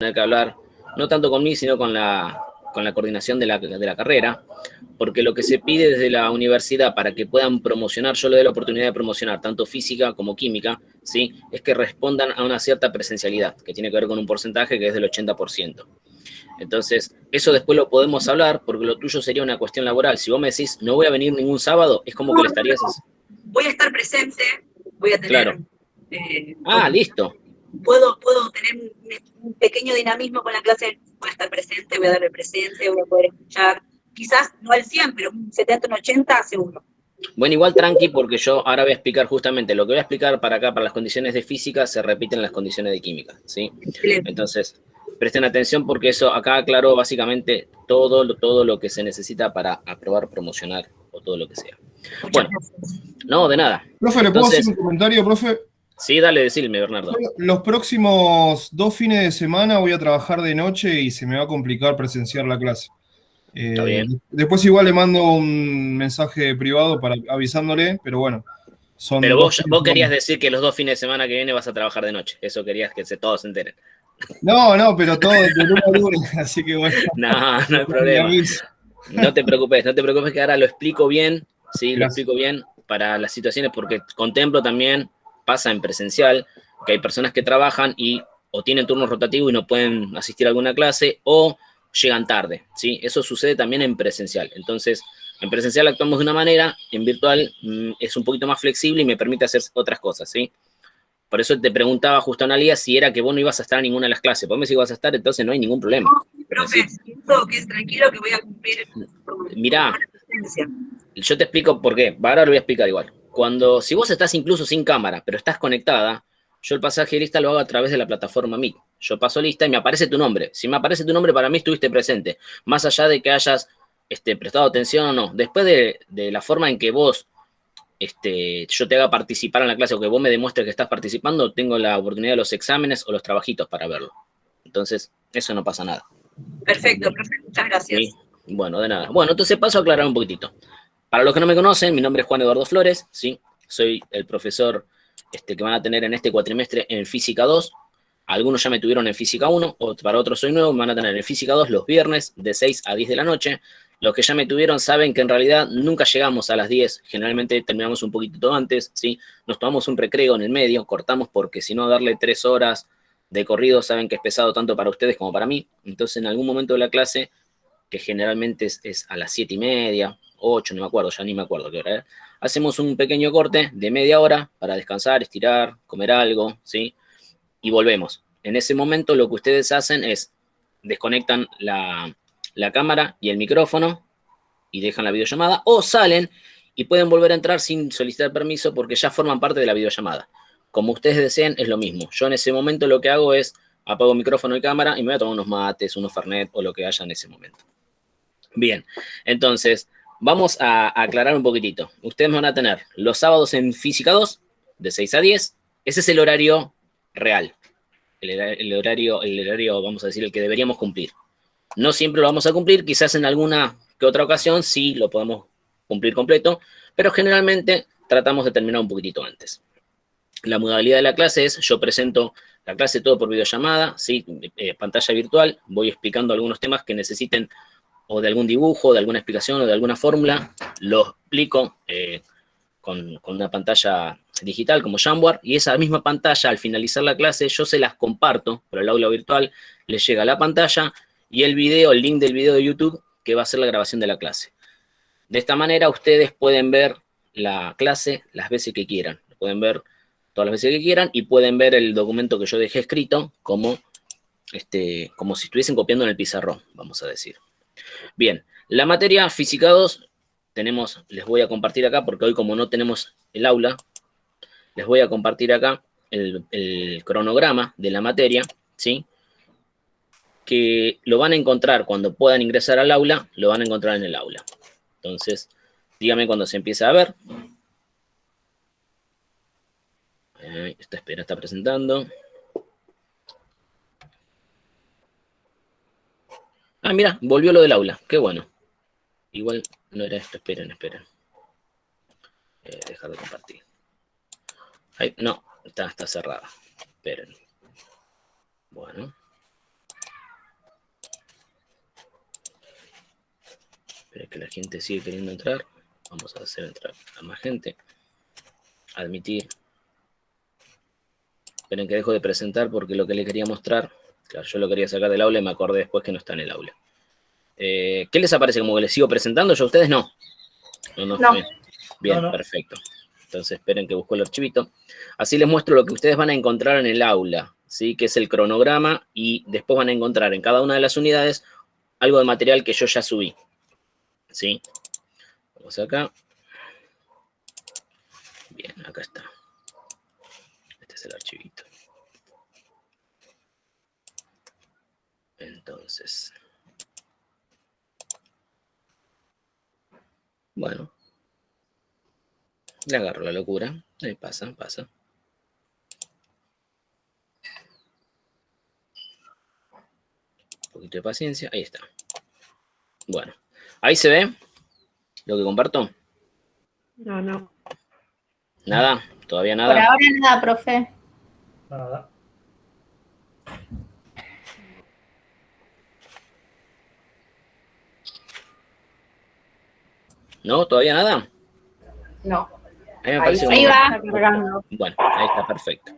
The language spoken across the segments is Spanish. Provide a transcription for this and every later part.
tener que hablar, no tanto conmigo, sino con la coordinación de la carrera, porque lo que se pide desde la universidad para que puedan promocionar, yo le doy la oportunidad de promocionar tanto física como química, ¿sí? Es que respondan a una cierta presencialidad, que tiene que ver con un porcentaje que es del 80%. Entonces, eso después lo podemos hablar, porque lo tuyo sería una cuestión laboral. Si vos me decís, no voy a venir ningún sábado, es como que le estarías... Voy a estar presente, voy a tener... Claro. Listo. Puedo tener un pequeño dinamismo con la clase, voy a estar presente, voy a darle presencia, voy a poder escuchar, quizás no al 100, pero un 70, un 80 seguro. Bueno, igual tranqui, porque yo ahora voy a explicar justamente lo que voy a explicar para acá, para las condiciones de física, se repiten en las condiciones de química, ¿sí? Excelente. Entonces, presten atención porque eso acá aclaró básicamente todo lo que se necesita para aprobar, promocionar o todo lo que sea. Muchas Bueno, gracias. no, de nada. Profe, ¿le puedo hacer un comentario, profe? Sí, dale, decirme, Bernardo. Los próximos 2 fines de semana voy a trabajar de noche y se me va a complicar presenciar la clase. Está bien. Después igual le mando un mensaje privado para avisándole, pero bueno. Pero vos querías decir que los 2 fines de semana que viene vas a trabajar de noche. Eso querías que todos se enteren. No, pero todo de lunes a lunes, así que bueno. No hay problema. No te preocupes que ahora lo explico bien, sí, lo explico bien para las situaciones, porque contemplo también, pasa en presencial, que hay personas que trabajan y o tienen turnos rotativos y no pueden asistir a alguna clase, o llegan tarde, ¿sí? Eso sucede también en presencial. Entonces, en presencial actuamos de una manera, en virtual es un poquito más flexible y me permite hacer otras cosas, ¿sí? Por eso te preguntaba justo, Analia, si era que vos no ibas a estar en ninguna de las clases. Vos me decís que vas a estar, entonces no hay ningún problema. No, profe, siento que es tranquilo que voy a cumplir Mirá, yo te explico por qué. Ahora lo voy a explicar igual. Si vos estás incluso sin cámara, pero estás conectada, yo el pasaje de lista lo hago a través de la plataforma Meet. Yo paso lista y me aparece tu nombre. Si me aparece tu nombre, para mí estuviste presente. Más allá de que hayas prestado atención o no. Después de la forma en que vos yo te haga participar en la clase o que vos me demuestres que estás participando, tengo la oportunidad de los exámenes o los trabajitos para verlo. Entonces, eso no pasa nada. Perfecto, profe, muchas gracias. ¿Sí? Bueno, de nada. Bueno, entonces paso a aclarar un poquitito. Para los que no me conocen, mi nombre es Juan Eduardo Flores, ¿sí? Soy el profesor que van a tener en este cuatrimestre en Física 2. Algunos ya me tuvieron en Física 1, o para otros soy nuevo, me van a tener en Física 2 los viernes de 6 a 10 de la noche. Los que ya me tuvieron saben que en realidad nunca llegamos a las 10, generalmente terminamos un poquitito antes, ¿sí? Nos tomamos un recreo en el medio, cortamos porque si no darle 3 horas de corrido saben que es pesado tanto para ustedes como para mí. Entonces en algún momento de la clase, que generalmente es a las 7:30, 8, no me acuerdo, ya ni me acuerdo qué hora era, hacemos un pequeño corte de media hora para descansar, estirar, comer algo, ¿sí? Y volvemos. En ese momento lo que ustedes hacen es desconectan la cámara y el micrófono y dejan la videollamada, o salen y pueden volver a entrar sin solicitar permiso porque ya forman parte de la videollamada. Como ustedes deseen, es lo mismo. Yo en ese momento lo que hago es apago micrófono y cámara y me voy a tomar unos mates, unos fernet o lo que haya en ese momento. Bien, entonces vamos a aclarar un poquitito. Ustedes van a tener los sábados en Física 2, de 6 a 10. Ese es el horario real. El horario, vamos a decir, el que deberíamos cumplir. No siempre lo vamos a cumplir, quizás en alguna que otra ocasión sí lo podemos cumplir completo, pero generalmente tratamos de terminar un poquitito antes. La modalidad de la clase es, yo presento la clase todo por videollamada, ¿sí? Pantalla virtual, voy explicando algunos temas que necesiten o de algún dibujo, de alguna explicación o de alguna fórmula, lo explico con una pantalla digital como Jamboard, y esa misma pantalla al finalizar la clase yo se las comparto por el aula virtual, les llega a la pantalla y el video, el link del video de YouTube que va a ser la grabación de la clase. De esta manera ustedes pueden ver la clase las veces que quieran, pueden ver todas las veces que quieran y pueden ver el documento que yo dejé escrito como si estuviesen copiando en el pizarrón, vamos a decir. Bien, la materia Física 2 les voy a compartir acá, porque hoy como no tenemos el aula, les voy a compartir acá el cronograma de la materia, ¿sí? Que lo van a encontrar cuando puedan ingresar al aula, lo van a encontrar en el aula. Entonces, dígame cuando se empieza a ver. Está presentando. Ah, mira, volvió lo del aula, qué bueno. Igual no era esto, esperen. Dejar de compartir. Ahí, no, está cerrada. Esperen. Bueno. Pero es que la gente sigue queriendo entrar. Vamos a hacer entrar a más gente. Admitir. Esperen que dejo de presentar porque lo que les quería mostrar, claro, yo lo quería sacar del aula y me acordé después que no está en el aula. ¿Qué les aparece? ¿Como que les sigo presentando? ¿Yo a ustedes no? No. Bien, No. perfecto. Entonces esperen que busco el archivito. Así les muestro lo que ustedes van a encontrar en el aula, ¿sí? Que es el cronograma, y después van a encontrar en cada una de las unidades algo de material que yo ya subí, ¿sí? Vamos acá. Bien, acá está. Este es el archivito. Entonces, bueno, le agarro la locura. Ahí pasa. Un poquito de paciencia. Ahí está. Bueno, ahí se ve lo que comparto. No. Nada, todavía Por nada. ahora nada, profe. Nada. ¿No? ¿Todavía nada? No. A mí me parece Ahí como- va cargando. Bueno, ahí está, perfecto.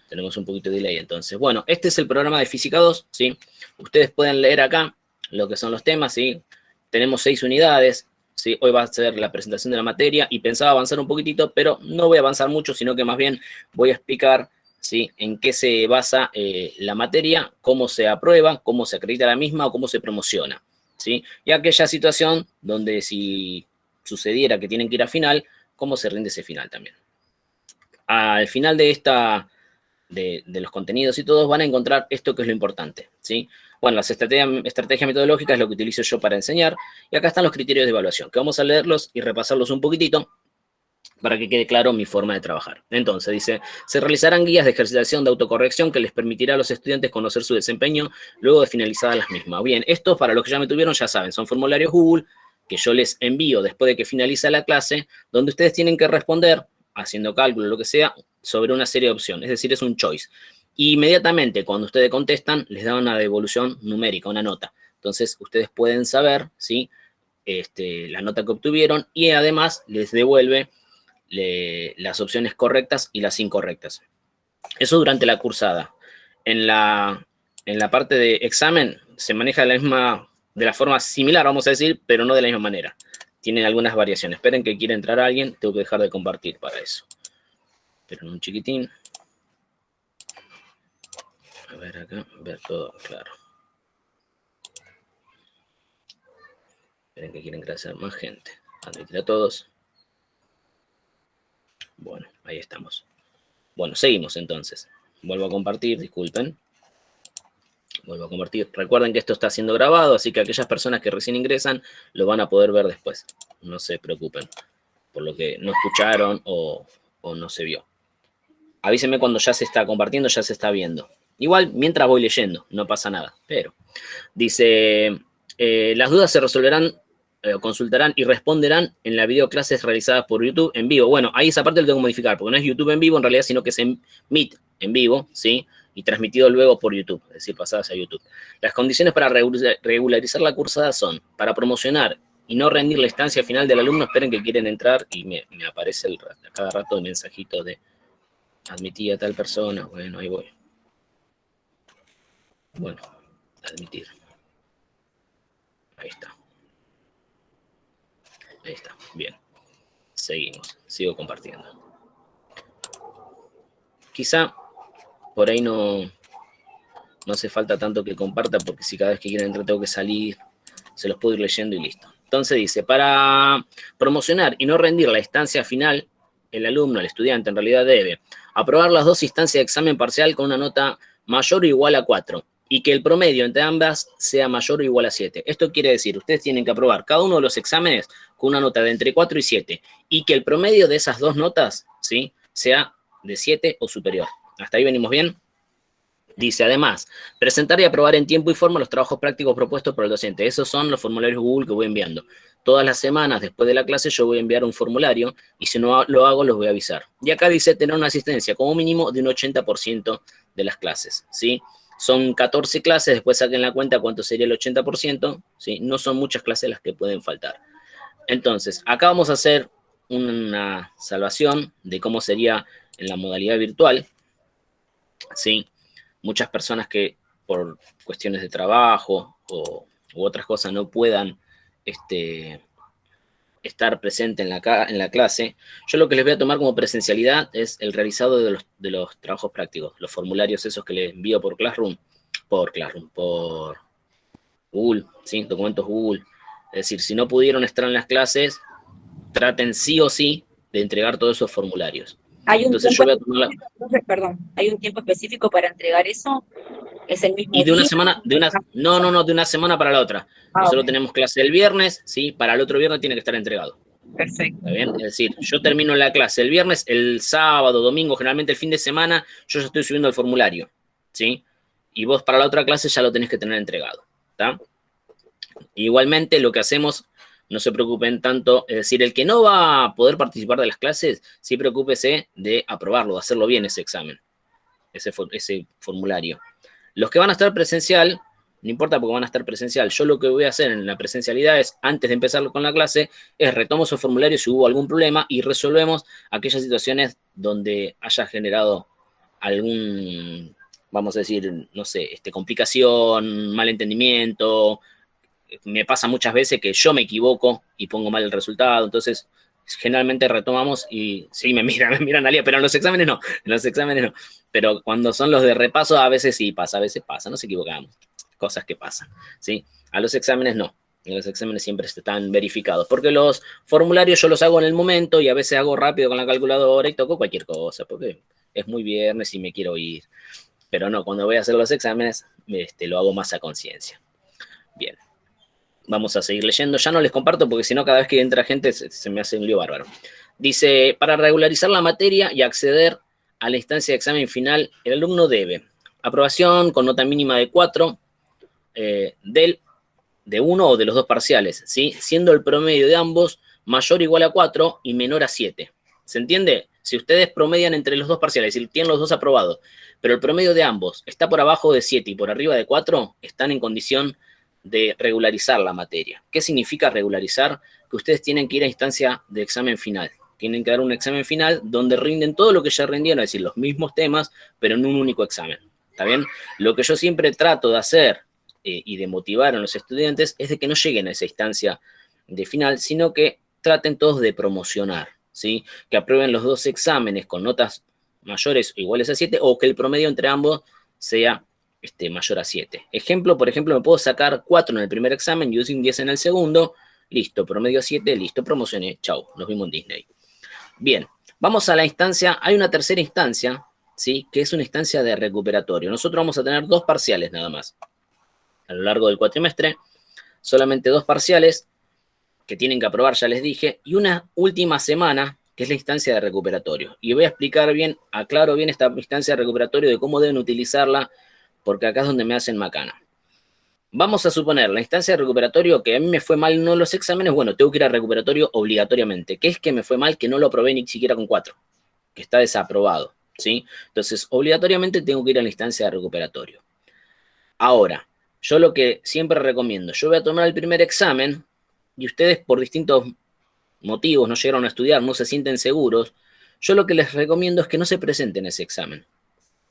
Tenemos un poquito de delay entonces. Bueno, este es el programa de Física 2, ¿sí? Ustedes pueden leer acá lo que son los temas, ¿sí? Tenemos 6 unidades, ¿sí? Hoy va a ser la presentación de la materia y pensaba avanzar un poquitito, pero no voy a avanzar mucho, sino que más bien voy a explicar, ¿sí? En qué se basa la materia, cómo se aprueba, cómo se acredita la misma o cómo se promociona, ¿sí? Y aquella situación donde si sucediera que tienen que ir a final, cómo se rinde ese final también. Al final de los contenidos y todos van a encontrar esto que es lo importante, ¿sí? Bueno, las estrategias metodológicas es lo que utilizo yo para enseñar, y acá están los criterios de evaluación, que vamos a leerlos y repasarlos un poquitito para que quede claro mi forma de trabajar. Entonces, dice, se realizarán guías de ejercitación de autocorrección que les permitirá a los estudiantes conocer su desempeño luego de finalizadas las mismas. Bien, estos para los que ya me tuvieron ya saben, son formularios Google que yo les envío después de que finaliza la clase, donde ustedes tienen que responder, haciendo cálculo, lo que sea, sobre una serie de opciones, es decir, es un choice. Y inmediatamente cuando ustedes contestan, les dan una devolución numérica, una nota. Entonces, ustedes pueden saber, ¿sí? La nota que obtuvieron, y además les devuelve las opciones correctas y las incorrectas. Eso durante la cursada. En la parte de examen se maneja de la forma similar, vamos a decir, pero no de la misma manera. Tienen algunas variaciones. Esperen que quiere entrar alguien, tengo que dejar de compartir para eso. Pero un chiquitín. A ver acá, ver todo claro. Esperen que quieren crecer más gente. Admitir a todos. Bueno, ahí estamos. Bueno, seguimos entonces. Vuelvo a compartir, disculpen. Vuelvo a compartir. Recuerden que esto está siendo grabado, así que aquellas personas que recién ingresan lo van a poder ver después. No se preocupen por lo que no escucharon o no se vio. Avísenme cuando ya se está compartiendo, ya se está viendo. Igual, mientras voy leyendo, no pasa nada. Pero, dice, las dudas se resolverán, consultarán y responderán en las videoclases realizadas por YouTube en vivo. Bueno, ahí esa parte lo tengo que modificar, porque no es YouTube en vivo en realidad, sino que es en Meet en vivo, ¿sí? Y transmitido luego por YouTube, es decir, pasadas a YouTube. Las condiciones para regularizar la cursada son, para promocionar y no rendir la estancia final del alumno, esperen que quieren entrar y me aparece a cada rato el mensajito de admití a tal persona. Bueno, ahí voy. Bueno, admitir. Ahí está. Ahí está, bien. Seguimos, sigo compartiendo. Quizá por ahí no hace falta tanto que comparta, porque si cada vez que quieren entrar tengo que salir, se los puedo ir leyendo y listo. Entonces dice, para promocionar y no rendir la instancia final, el alumno, el estudiante, en realidad debe aprobar las 2 instancias de examen parcial con una nota mayor o igual a 4 y que el promedio entre ambas sea mayor o igual a 7. Esto quiere decir, ustedes tienen que aprobar cada uno de los exámenes con una nota de entre 4 y 7 y que el promedio de esas 2 notas, ¿sí?, sea de 7 o superior. ¿Hasta ahí venimos bien? Dice, además, presentar y aprobar en tiempo y forma los trabajos prácticos propuestos por el docente. Esos son los formularios Google que voy enviando. Todas las semanas después de la clase yo voy a enviar un formulario y si no lo hago los voy a avisar. Y acá dice tener una asistencia como mínimo de un 80% de las clases, ¿sí? Son 14 clases, después saquen la cuenta cuánto sería el 80%, ¿sí? No son muchas clases las que pueden faltar. Entonces, acá vamos a hacer una salvación de cómo sería en la modalidad virtual, ¿sí? Muchas personas que por cuestiones de trabajo u otras cosas no puedan estar presente en la clase, yo lo que les voy a tomar como presencialidad es el realizado de los trabajos prácticos, los formularios esos que les envío por por Google, ¿sí? Documentos Google. Es decir, si no pudieron estar en las clases, traten sí o sí de entregar todos esos formularios. ¿Hay un Entonces tiempo yo voy a tomar específico, perdón, ¿hay un tiempo específico para entregar eso? ¿Es el mismo y de una día? semana, de una semana para la otra. Nosotros Ok, tenemos clase el viernes, ¿sí? Para el otro viernes tiene que estar entregado. perfecto. ¿Está bien? Es decir, yo termino la clase el viernes, el sábado, domingo, generalmente el fin de semana, yo ya estoy subiendo el formulario, ¿sí? Y vos para la otra clase ya lo tenés que tener entregado, ¿está? Igualmente lo que hacemos, no se preocupen tanto, es decir, el que no va a poder participar de las clases, sí preocúpese de aprobarlo, de hacerlo bien ese examen, ese formulario. Los que van a estar presencial, no importa porque van a estar presencial, yo lo que voy a hacer en la presencialidad es, antes de empezar con la clase, es retomo esos formularios si hubo algún problema y resolvemos aquellas situaciones donde haya generado algún, vamos a decir, no sé, complicación, malentendimiento. Me pasa muchas veces que yo me equivoco y pongo mal el resultado, entonces generalmente retomamos y sí, me miran Alia, pero en los exámenes no, pero cuando son los de repaso a veces sí pasa, nos equivocamos, cosas que pasan, ¿sí? A los exámenes no, los exámenes siempre están verificados, porque los formularios yo los hago en el momento y a veces hago rápido con la calculadora y toco cualquier cosa, porque es muy viernes y me quiero ir, pero no, cuando voy a hacer los exámenes lo hago más a conciencia. Bien. Vamos a seguir leyendo. Ya no les comparto porque si no cada vez que entra gente se me hace un lío bárbaro. Dice, para regularizar la materia y acceder a la instancia de examen final, el alumno debe aprobación con nota mínima de 4 de uno o de los dos parciales, ¿sí? Siendo el promedio de ambos mayor o igual a 4 y menor a 7. ¿Se entiende? Si ustedes promedian entre los dos parciales y tienen los dos aprobados, pero el promedio de ambos está por abajo de 7 y por arriba de 4, están en condición de regularizar la materia. ¿Qué significa regularizar? Que ustedes tienen que ir a instancia de examen final. Tienen que dar un examen final donde rinden todo lo que ya rindieron, es decir, los mismos temas, pero en un único examen. ¿Está bien? Lo que yo siempre trato de hacer y de motivar a los estudiantes es de que no lleguen a esa instancia de final, sino que traten todos de promocionar, ¿sí? Que aprueben los dos exámenes con notas mayores o iguales a 7 o que el promedio entre ambos sea mayor a 7. Ejemplo, por ejemplo, me puedo sacar 4 en el primer examen y un 10 en el segundo. Listo, promedio 7, listo, promocioné. Chau, nos vimos en Disney. Bien, vamos a la instancia. Hay una tercera instancia, ¿sí? Que es una instancia de recuperatorio. Nosotros vamos a tener 2 parciales nada más. A lo largo del cuatrimestre, solamente 2 parciales que tienen que aprobar, ya les dije, y una última semana que es la instancia de recuperatorio. Y voy a explicar bien, aclaro bien esta instancia de recuperatorio de cómo deben utilizarla, porque acá es donde me hacen macana. Vamos a suponer la instancia de recuperatorio que a mí me fue mal en uno de los exámenes, bueno, tengo que ir a recuperatorio obligatoriamente. ¿Qué es que me fue mal? Que no lo aprobé ni siquiera con 4, que está desaprobado, ¿sí? Entonces, obligatoriamente tengo que ir a la instancia de recuperatorio. Ahora, yo lo que siempre recomiendo, yo voy a tomar el primer examen y ustedes por distintos motivos no llegaron a estudiar, no se sienten seguros, yo lo que les recomiendo es que no se presenten ese examen,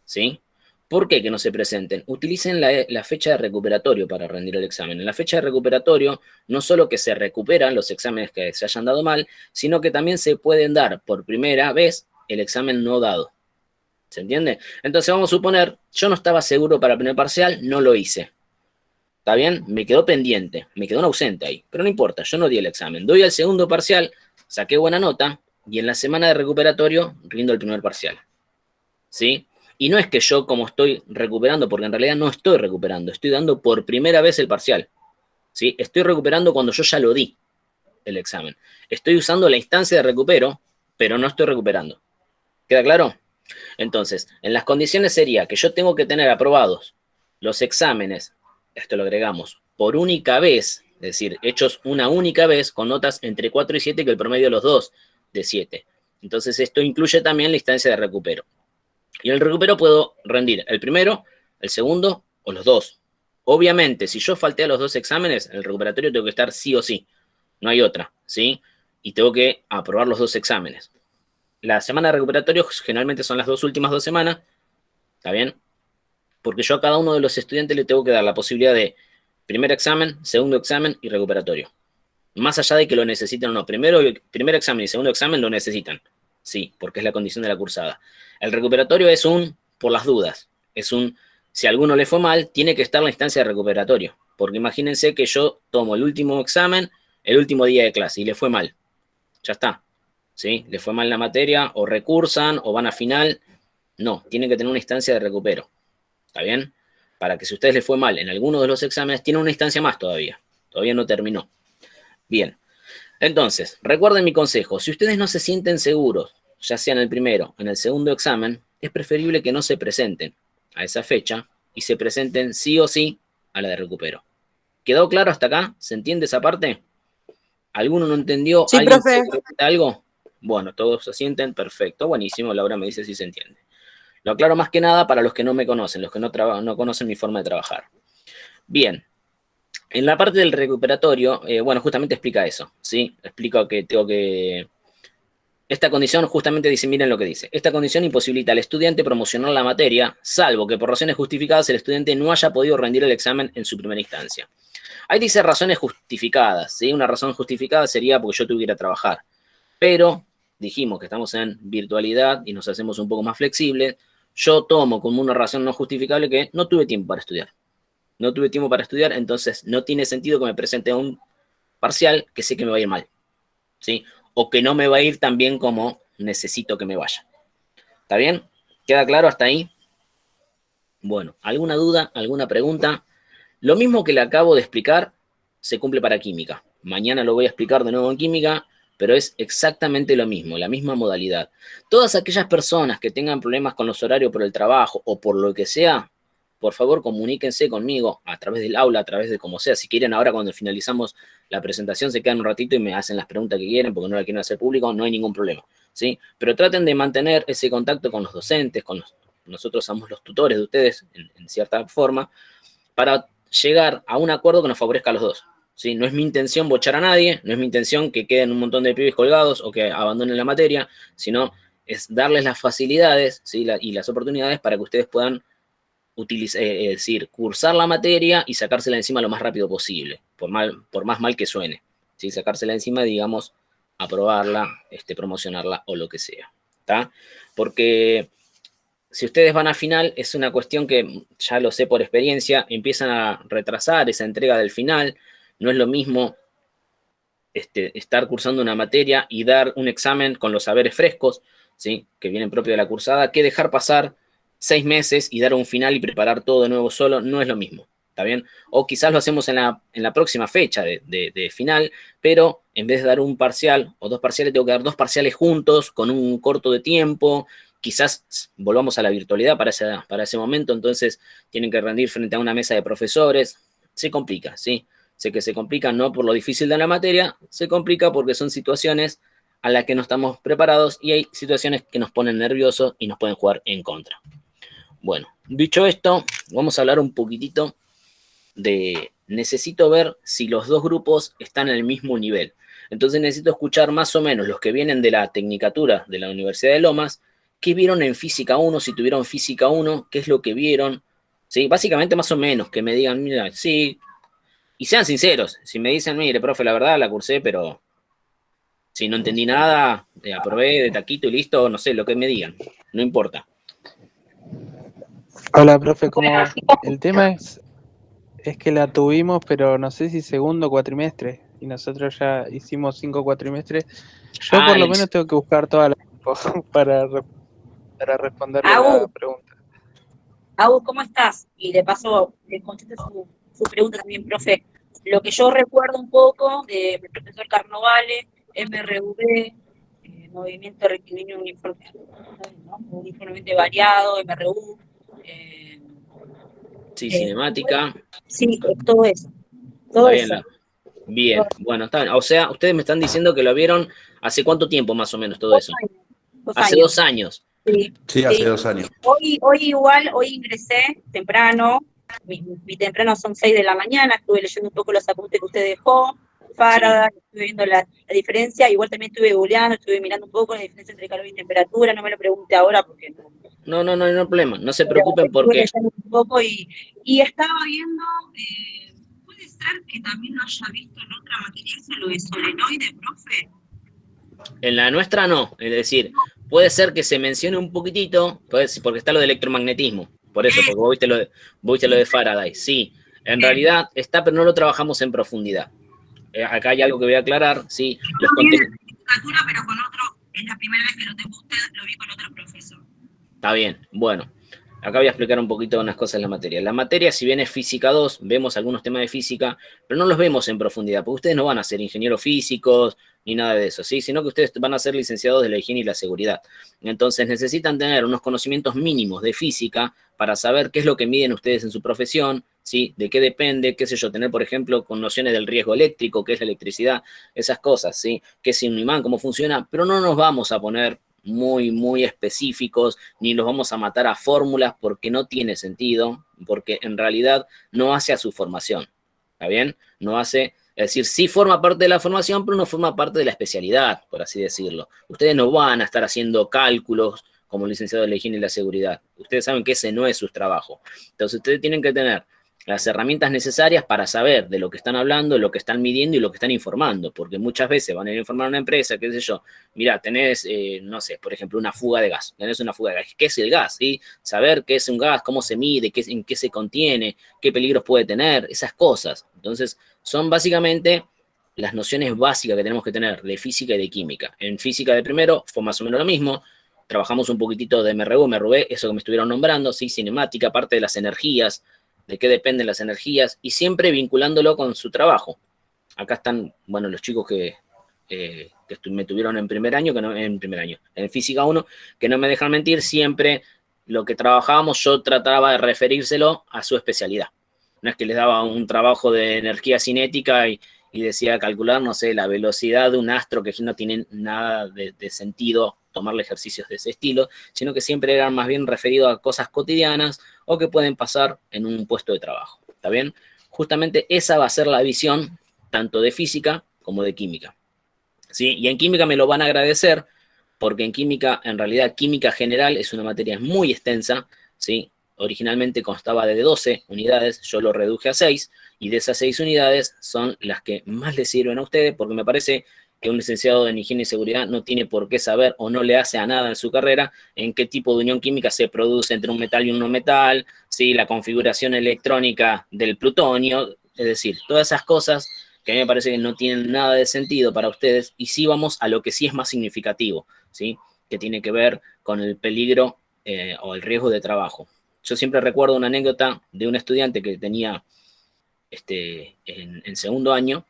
¿sí? ¿Por qué que no se presenten? Utilicen la fecha de recuperatorio para rendir el examen. En la fecha de recuperatorio, no solo que se recuperan los exámenes que se hayan dado mal, sino que también se pueden dar por primera vez el examen no dado. ¿Se entiende? Entonces vamos a suponer, yo no estaba seguro para el primer parcial, no lo hice. ¿Está bien? Me quedó pendiente, me quedó un ausente ahí. Pero no importa, yo no di el examen. Doy al segundo parcial, saqué buena nota, y en la semana de recuperatorio rindo el primer parcial. ¿Sí? Y no es que yo como estoy recuperando, porque en realidad no estoy recuperando, estoy dando por primera vez el parcial, ¿sí? Estoy recuperando cuando yo ya lo di, el examen. Estoy usando la instancia de recupero, pero no estoy recuperando. ¿Queda claro? Entonces, en las condiciones sería que yo tengo que tener aprobados los exámenes, esto lo agregamos, por única vez, es decir, hechos una única vez con notas entre 4 y 7, que el promedio de los dos de 7. Entonces, esto incluye también la instancia de recupero. Y en el recupero puedo rendir el primero, el segundo o los dos. Obviamente, si yo falté a los 2 exámenes, en el recuperatorio tengo que estar sí o sí. No hay otra, ¿sí? Y tengo que aprobar los 2 exámenes. La semana de recuperatorio generalmente son las 2 últimas 2 semanas, ¿está bien? Porque yo a cada uno de los estudiantes le tengo que dar la posibilidad de primer examen, segundo examen y recuperatorio. Más allá de que lo necesiten o no. Primer examen y segundo examen lo necesitan. Sí, porque es la condición de la cursada. El recuperatorio es un por las dudas. Es un, si a alguno le fue mal, tiene que estar en la instancia de recuperatorio. Porque imagínense que yo tomo el último examen, el último día de clase y le fue mal. Ya está. ¿Sí? Le fue mal la materia, o recursan, o van a final. No, tienen que tener una instancia de recupero. ¿Está bien? Para que si a ustedes les fue mal en alguno de los exámenes, tienen una instancia más todavía. Todavía no terminó. Bien. Entonces, recuerden mi consejo. Si ustedes no se sienten seguros, ya sea en el primero o en el segundo examen, es preferible que no se presenten a esa fecha y se presenten sí o sí a la de recupero. ¿Quedó claro hasta acá? ¿Se entiende esa parte? ¿Alguno no entendió? Sí, ¿Alguien profe. quiere comentar algo? Bueno, todos se sienten, perfecto, buenísimo. Laura me dice si se entiende. Lo aclaro más que nada para los que no me conocen, los que no conocen mi forma de trabajar. Bien. En la parte del recuperatorio, bueno, justamente explica eso, ¿sí? Explica que tengo que... Esta condición justamente dice, miren lo que dice. Esta condición imposibilita al estudiante promocionar la materia, salvo que por razones justificadas el estudiante no haya podido rendir el examen en su primera instancia. Ahí dice razones justificadas, ¿sí? Una razón justificada sería porque yo tuviera que trabajar. Pero dijimos que estamos en virtualidad y nos hacemos un poco más flexibles. Yo tomo como una razón no justificable que no tuve tiempo para estudiar. No tuve tiempo para estudiar, entonces no tiene sentido que me presente a un parcial que sé que me va a ir mal, ¿sí? O que no me va a ir tan bien como necesito que me vaya. ¿Está bien? ¿Queda claro hasta ahí? Bueno, ¿alguna duda? ¿Alguna pregunta? Lo mismo que le acabo de explicar se cumple para química. Mañana lo voy a explicar de nuevo en química, pero es exactamente lo mismo, la misma modalidad. Todas aquellas personas que tengan problemas con los horarios por el trabajo o por lo que sea, por favor, comuníquense conmigo a través del aula, a través de como sea. Si quieren, ahora cuando finalizamos la presentación, se quedan un ratito y me hacen las preguntas que quieren porque no la quieren hacer público, no hay ningún problema, ¿sí? Pero traten de mantener ese contacto con los docentes, nosotros somos los tutores de ustedes, en cierta forma, para llegar a un acuerdo que nos favorezca a los dos, ¿sí? No es mi intención bochar a nadie, no es mi intención que queden un montón de pibes colgados o que abandonen la materia, sino es darles las facilidades, ¿sí? Y las oportunidades para que ustedes puedan es decir, cursar la materia y sacársela encima lo más rápido posible, por más mal que suene, ¿sí? Sacársela encima, digamos, aprobarla, promocionarla o lo que sea, ¿está? Porque si ustedes van a final, es una cuestión que, ya lo sé por experiencia, empiezan a retrasar esa entrega del final, no es lo mismo estar cursando una materia y dar un examen con los saberes frescos, ¿sí? Que vienen propio de la cursada, que dejar pasar 6 meses y dar un final y preparar todo de nuevo solo, no es lo mismo, ¿está bien? O quizás lo hacemos en la próxima fecha de final, pero en vez de dar un parcial o 2 parciales, tengo que dar 2 parciales juntos, con un corto de tiempo, quizás volvamos a la virtualidad para ese momento, entonces tienen que rendir frente a una mesa de profesores, se complica, ¿sí? Sé que se complica no por lo difícil de la materia, se complica porque son situaciones a las que no estamos preparados y hay situaciones que nos ponen nerviosos y nos pueden jugar en contra. Bueno, dicho esto, vamos a hablar un poquitito de... Necesito ver si los 2 grupos están en el mismo nivel. Entonces necesito escuchar más o menos los que vienen de la Tecnicatura de la Universidad de Lomas, qué vieron en Física 1, si tuvieron Física 1, qué es lo que vieron. ¿Sí? Básicamente más o menos, que me digan, mira, sí, y sean sinceros. Si me dicen, mire, profe, la verdad la cursé, pero si no entendí nada, aprobé de taquito y listo, no sé, lo que me digan, no importa. Hola, profe, ¿cómo va? El tema es que la tuvimos, pero no sé si segundo cuatrimestre, y nosotros ya hicimos 5 cuatrimestres. Yo por lo menos tengo que buscar toda la info para responderle la pregunta. Agus, ¿cómo estás? Y de paso, le contesto su pregunta también, profe. Lo que yo recuerdo un poco del profesor Carnovale, MRV, Movimiento Rectilíneo uniformemente variado, MRU. Sí, cinemática. Sí, todo eso. Todo Está eso. Bien, bueno, está bien. O sea, ustedes me están diciendo que lo vieron hace cuánto tiempo más o menos todo eso. 2 años. Hace 2 años. Sí, Sí, hace sí. 2 años. Hoy ingresé temprano, mi temprano son 6 de la mañana, estuve leyendo un poco los apuntes que usted dejó, Faraday, estuve viendo la diferencia, igual también estuve googleando, estuve mirando un poco la diferencia entre calor y temperatura, no me lo pregunte ahora porque No hay problema, no se pero preocupen estuve porque leyendo un poco y estaba viendo, puede ser que también lo haya visto en otra materia, ¿eso lo de solenoide, profe? en la nuestra no, es decir, puede ser que se mencione un poquitito, pues, porque está lo de electromagnetismo, por eso, porque vos viste lo de Faraday, sí, en realidad está, pero no lo trabajamos en profundidad. Acá hay algo que voy a aclarar, sí, los contenidos. Pero con otro, es la primera vez que lo tengo usted, lo vi con otro profesor. Está bien, bueno, acá voy a explicar un poquito unas cosas en la materia. La materia, si bien es física 2, vemos algunos temas de física, pero no los vemos en profundidad, porque ustedes no van a ser ingenieros físicos ni nada de eso, ¿sí? Sino que ustedes van a ser licenciados de la higiene y la seguridad. Entonces necesitan tener unos conocimientos mínimos de física para saber qué es lo que miden ustedes en su profesión, ¿sí? De qué depende, qué sé yo, tener, por ejemplo, con nociones del riesgo eléctrico, qué es la electricidad, esas cosas, ¿sí? Qué es un imán, cómo funciona, pero no nos vamos a poner muy específicos, ni los vamos a matar a fórmulas porque no tiene sentido, porque en realidad no hace a su formación, ¿está bien? No hace, es decir, sí forma parte de la formación, pero no forma parte de la especialidad, por así decirlo. Ustedes no van a estar haciendo cálculos como licenciado de la higiene y la seguridad. Ustedes saben que ese no es su trabajo. Entonces ustedes tienen que tener las herramientas necesarias para saber de lo que están hablando, lo que están midiendo y lo que están informando, porque muchas veces van a ir a informar a una empresa, qué sé yo, mira, tenés, no sé, por ejemplo, una fuga de gas, tenés una fuga de gas, ¿qué es el gas? ¿Sí? Saber qué es un gas, cómo se mide, en qué se contiene, qué peligros puede tener, esas cosas. Entonces, son básicamente las nociones básicas que tenemos que tener de física y de química. En física de primero fue más o menos lo mismo, trabajamos un poquitito de MRU, MRV, eso que me estuvieron nombrando, ¿sí? Cinemática, parte de las energías, de qué dependen las energías, y siempre vinculándolo con su trabajo. Acá están, bueno, los chicos que me tuvieron en primer año, en física 1, que no me dejan mentir, siempre lo que trabajábamos yo trataba de referírselo a su especialidad. No es que les daba un trabajo de energía cinética y decía calcular, no sé, la velocidad de un astro, que no tiene nada de sentido tomarle ejercicios de ese estilo, sino que siempre eran más bien referidos a cosas cotidianas o que pueden pasar en un puesto de trabajo. ¿Está bien? Justamente esa va a ser la visión tanto de física como de química. ¿Sí? Y en química me lo van a agradecer, porque en química, en realidad, química general es una materia muy extensa, ¿sí? Originalmente constaba de 12 unidades, yo lo reduje a 6, y de esas 6 unidades son las que más les sirven a ustedes, porque me parece que un licenciado en higiene y seguridad no tiene por qué saber o no le hace a nada en su carrera en qué tipo de unión química se produce entre un metal y un no metal, ¿sí? La configuración electrónica del plutonio, es decir, todas esas cosas que a mí me parece que no tienen nada de sentido para ustedes, y sí vamos a lo que sí es más significativo, ¿sí? Que tiene que ver con el peligro o el riesgo de trabajo. Yo siempre recuerdo una anécdota de un estudiante que tenía en segundo año,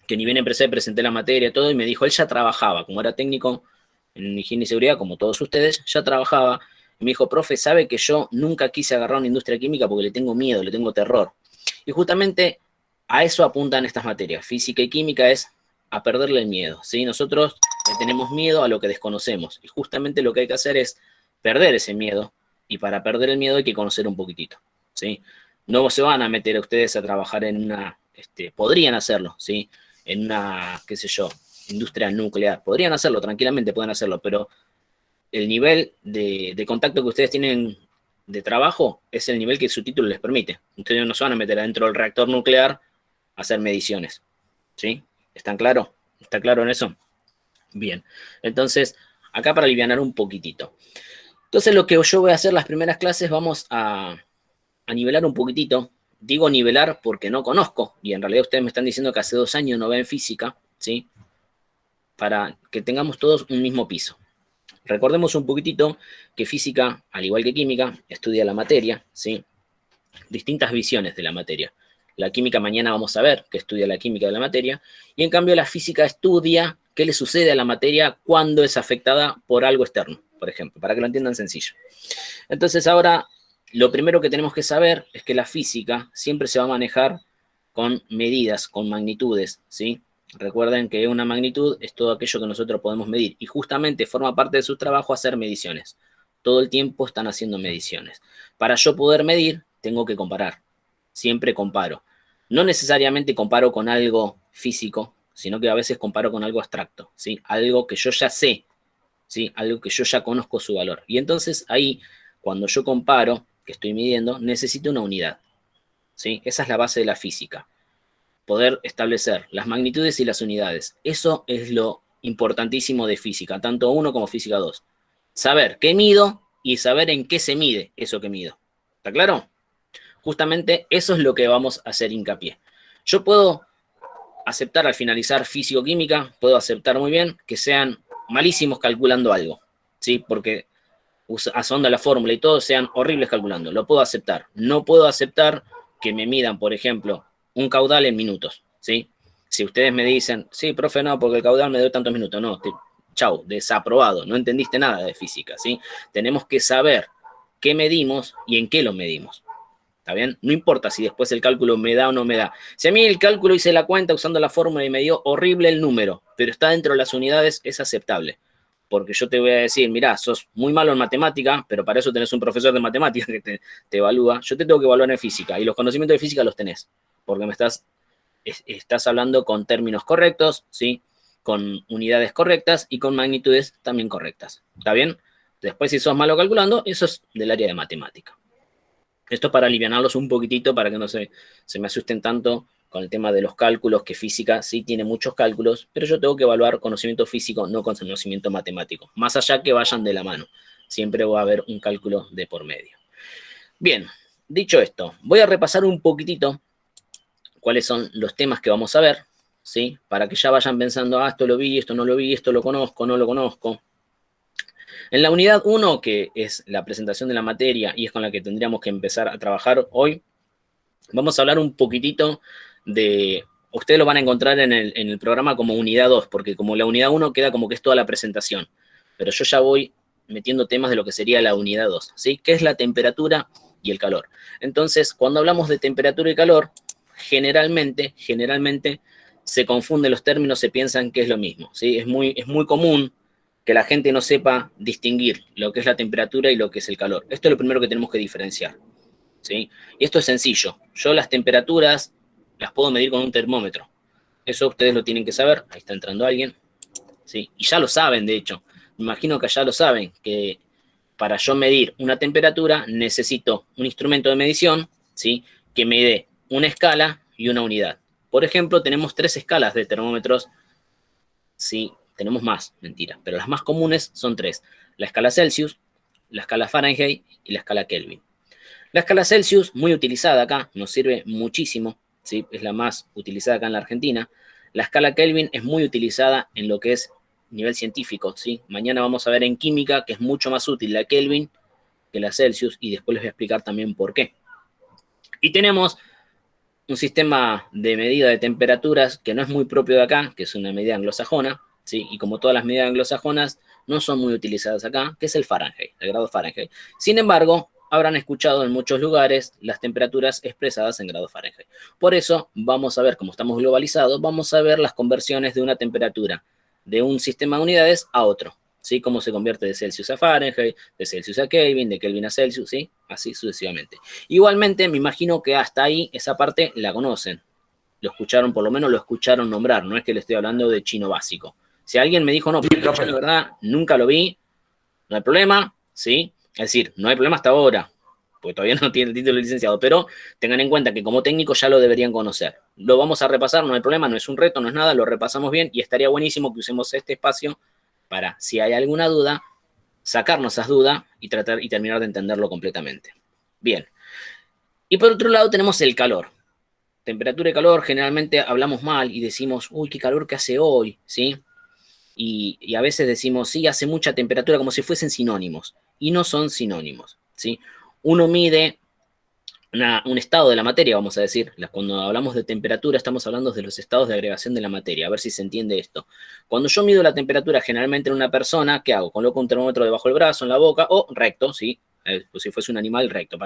que ni bien empecé, presenté la materia y todo, y me dijo, él ya trabajaba, como era técnico en higiene y seguridad, como todos ustedes, ya trabajaba, y me dijo, profe, ¿sabe que yo nunca quise agarrar una industria química porque le tengo miedo, le tengo terror? Y justamente a eso apuntan estas materias, física y química, es a perderle el miedo, ¿sí? Nosotros le tenemos miedo a lo que desconocemos, y justamente lo que hay que hacer es perder ese miedo, y para perder el miedo hay que conocer un poquitito, ¿sí? No se van a meter a ustedes a trabajar en una, podrían hacerlo, ¿sí? En una, qué sé yo, industria nuclear. Podrían hacerlo, tranquilamente pueden hacerlo, pero el nivel de contacto que ustedes tienen de trabajo es el nivel que su título les permite. Ustedes no se van a meter adentro del reactor nuclear a hacer mediciones, ¿sí? ¿Están claro? ¿Está claro en eso? Bien. Entonces, acá para alivianar un poquitito. Entonces, lo que yo voy a hacer las primeras clases, vamos a nivelar un poquitito. Digo nivelar porque no conozco, y en realidad ustedes me están diciendo que hace 2 años no ven física, ¿sí? Para que tengamos todos un mismo piso. Recordemos un poquitito que física, al igual que química, estudia la materia, ¿sí? Distintas visiones de la materia. La química mañana vamos a ver que estudia la química de la materia, y en cambio la física estudia qué le sucede a la materia cuando es afectada por algo externo, por ejemplo, para que lo entiendan sencillo. Entonces ahora, lo primero que tenemos que saber es que la física siempre se va a manejar con medidas, con magnitudes, ¿sí? Recuerden que una magnitud es todo aquello que nosotros podemos medir, y justamente forma parte de su trabajo hacer mediciones. todo el tiempo están haciendo mediciones. Para yo poder medir, tengo que comparar. Siempre comparo. No necesariamente comparo con algo físico, sino que a veces comparo con algo abstracto, ¿sí? Algo que yo ya sé, ¿sí? Algo que yo ya conozco su valor. Y entonces ahí, cuando yo comparo, que estoy midiendo, necesito una unidad, ¿sí? Esa es la base de la física. Poder establecer las magnitudes y las unidades. Eso es lo importantísimo de física, tanto 1 como física 2. Saber qué mido y saber en qué se mide eso que mido. ¿Está claro? Justamente eso es lo que vamos a hacer hincapié. Yo puedo aceptar al finalizar físico-química, puedo aceptar muy bien que sean malísimos calculando algo, ¿sí? Porque usando la fórmula y todo sean horribles calculando. Lo puedo aceptar. No puedo aceptar que me midan, por ejemplo, un caudal en minutos, ¿sí? Si ustedes me dicen, sí, profe, no, porque el caudal me dio tantos minutos. No, chau, desaprobado. No entendiste nada de física, ¿sí? Tenemos que saber qué medimos y en qué lo medimos. ¿Está bien? No importa si después el cálculo me da o no me da. Si a mí el cálculo hice la cuenta usando la fórmula y me dio horrible el número, pero está dentro de las unidades, es aceptable. Porque yo te voy a decir, mirá, sos muy malo en matemática, pero para eso tenés un profesor de matemática que te evalúa. Yo te tengo que evaluar en física y los conocimientos de física los tenés, porque me estás hablando con términos correctos, ¿sí? Con unidades correctas y con magnitudes también correctas. ¿Está bien? Después, si sos malo calculando, eso es del área de matemática. Esto para alivianarlos un poquitito, para que no se me asusten tanto con el tema de los cálculos, que física sí tiene muchos cálculos, pero yo tengo que evaluar conocimiento físico, no conocimiento matemático. Más allá que vayan de la mano, siempre va a haber un cálculo de por medio. Bien, dicho esto, voy a repasar un poquitito cuáles son los temas que vamos a ver, ¿sí? Para que ya vayan pensando, esto lo vi, esto no lo vi, esto lo conozco, no lo conozco. En la unidad 1, que es la presentación de la materia y es con la que tendríamos que empezar a trabajar hoy, vamos a hablar un poquitito de... Ustedes lo van a encontrar en el programa como unidad 2, porque como la unidad 1 queda como que es toda la presentación. Pero yo ya voy metiendo temas de lo que sería la unidad 2, ¿sí? Que es la temperatura y el calor. Entonces, cuando hablamos de temperatura y calor, generalmente se confunden los términos, se piensan que es lo mismo, ¿sí? Es muy común que la gente no sepa distinguir lo que es la temperatura y lo que es el calor. Esto es lo primero que tenemos que diferenciar, ¿sí? Y esto es sencillo. Yo las temperaturas las puedo medir con un termómetro. Eso ustedes lo tienen que saber. Ahí está entrando alguien, ¿sí? Y ya lo saben, de hecho. Me imagino que ya lo saben, que para yo medir una temperatura necesito un instrumento de medición, ¿sí? Que me dé una escala y una unidad. Por ejemplo, tenemos 3 escalas de termómetros, ¿sí? Tenemos más, mentira, pero las más comunes son 3. La escala Celsius, la escala Fahrenheit y la escala Kelvin. La escala Celsius, muy utilizada acá, nos sirve muchísimo, ¿sí? Es la más utilizada acá en la Argentina. La escala Kelvin es muy utilizada en lo que es nivel científico, ¿sí? Mañana vamos a ver en química que es mucho más útil la Kelvin que la Celsius y después les voy a explicar también por qué. Y tenemos un sistema de medida de temperaturas que no es muy propio de acá, que es una medida anglosajona, ¿sí? Y como todas las medidas anglosajonas no son muy utilizadas acá, que es el Fahrenheit, el grado Fahrenheit. Sin embargo, habrán escuchado en muchos lugares las temperaturas expresadas en grado Fahrenheit. Por eso vamos a ver, como estamos globalizados, vamos a ver las conversiones de una temperatura de un sistema de unidades a otro, ¿sí? Cómo se convierte de Celsius a Fahrenheit, de Celsius a Kelvin, de Kelvin a Celsius, ¿sí? Así sucesivamente. Igualmente, me imagino que hasta ahí esa parte la conocen. Lo escucharon, por lo menos lo escucharon nombrar, no es que le estoy hablando de chino básico. Si alguien me dijo, no, pero yo la verdad nunca lo vi, no hay problema, ¿sí? Es decir, no hay problema hasta ahora, porque todavía no tiene el título de licenciado, pero tengan en cuenta que como técnico ya lo deberían conocer. Lo vamos a repasar, no hay problema, no es un reto, no es nada, lo repasamos bien y estaría buenísimo que usemos este espacio para, si hay alguna duda, sacarnos esas dudas y tratar y terminar de entenderlo completamente. Bien. Y por otro lado tenemos el calor. Temperatura y calor, generalmente hablamos mal y decimos, uy, qué calor que hace hoy, ¿sí? Y a veces decimos, sí, hace mucha temperatura, como si fuesen sinónimos. Y no son sinónimos, ¿sí? Uno mide un estado de la materia, vamos a decir. Cuando hablamos de temperatura, estamos hablando de los estados de agregación de la materia. A ver si se entiende esto. Cuando yo mido la temperatura generalmente en una persona, ¿qué hago? Coloco un termómetro debajo del brazo, en la boca, o recto, ¿sí? Pues si fuese un animal, recto,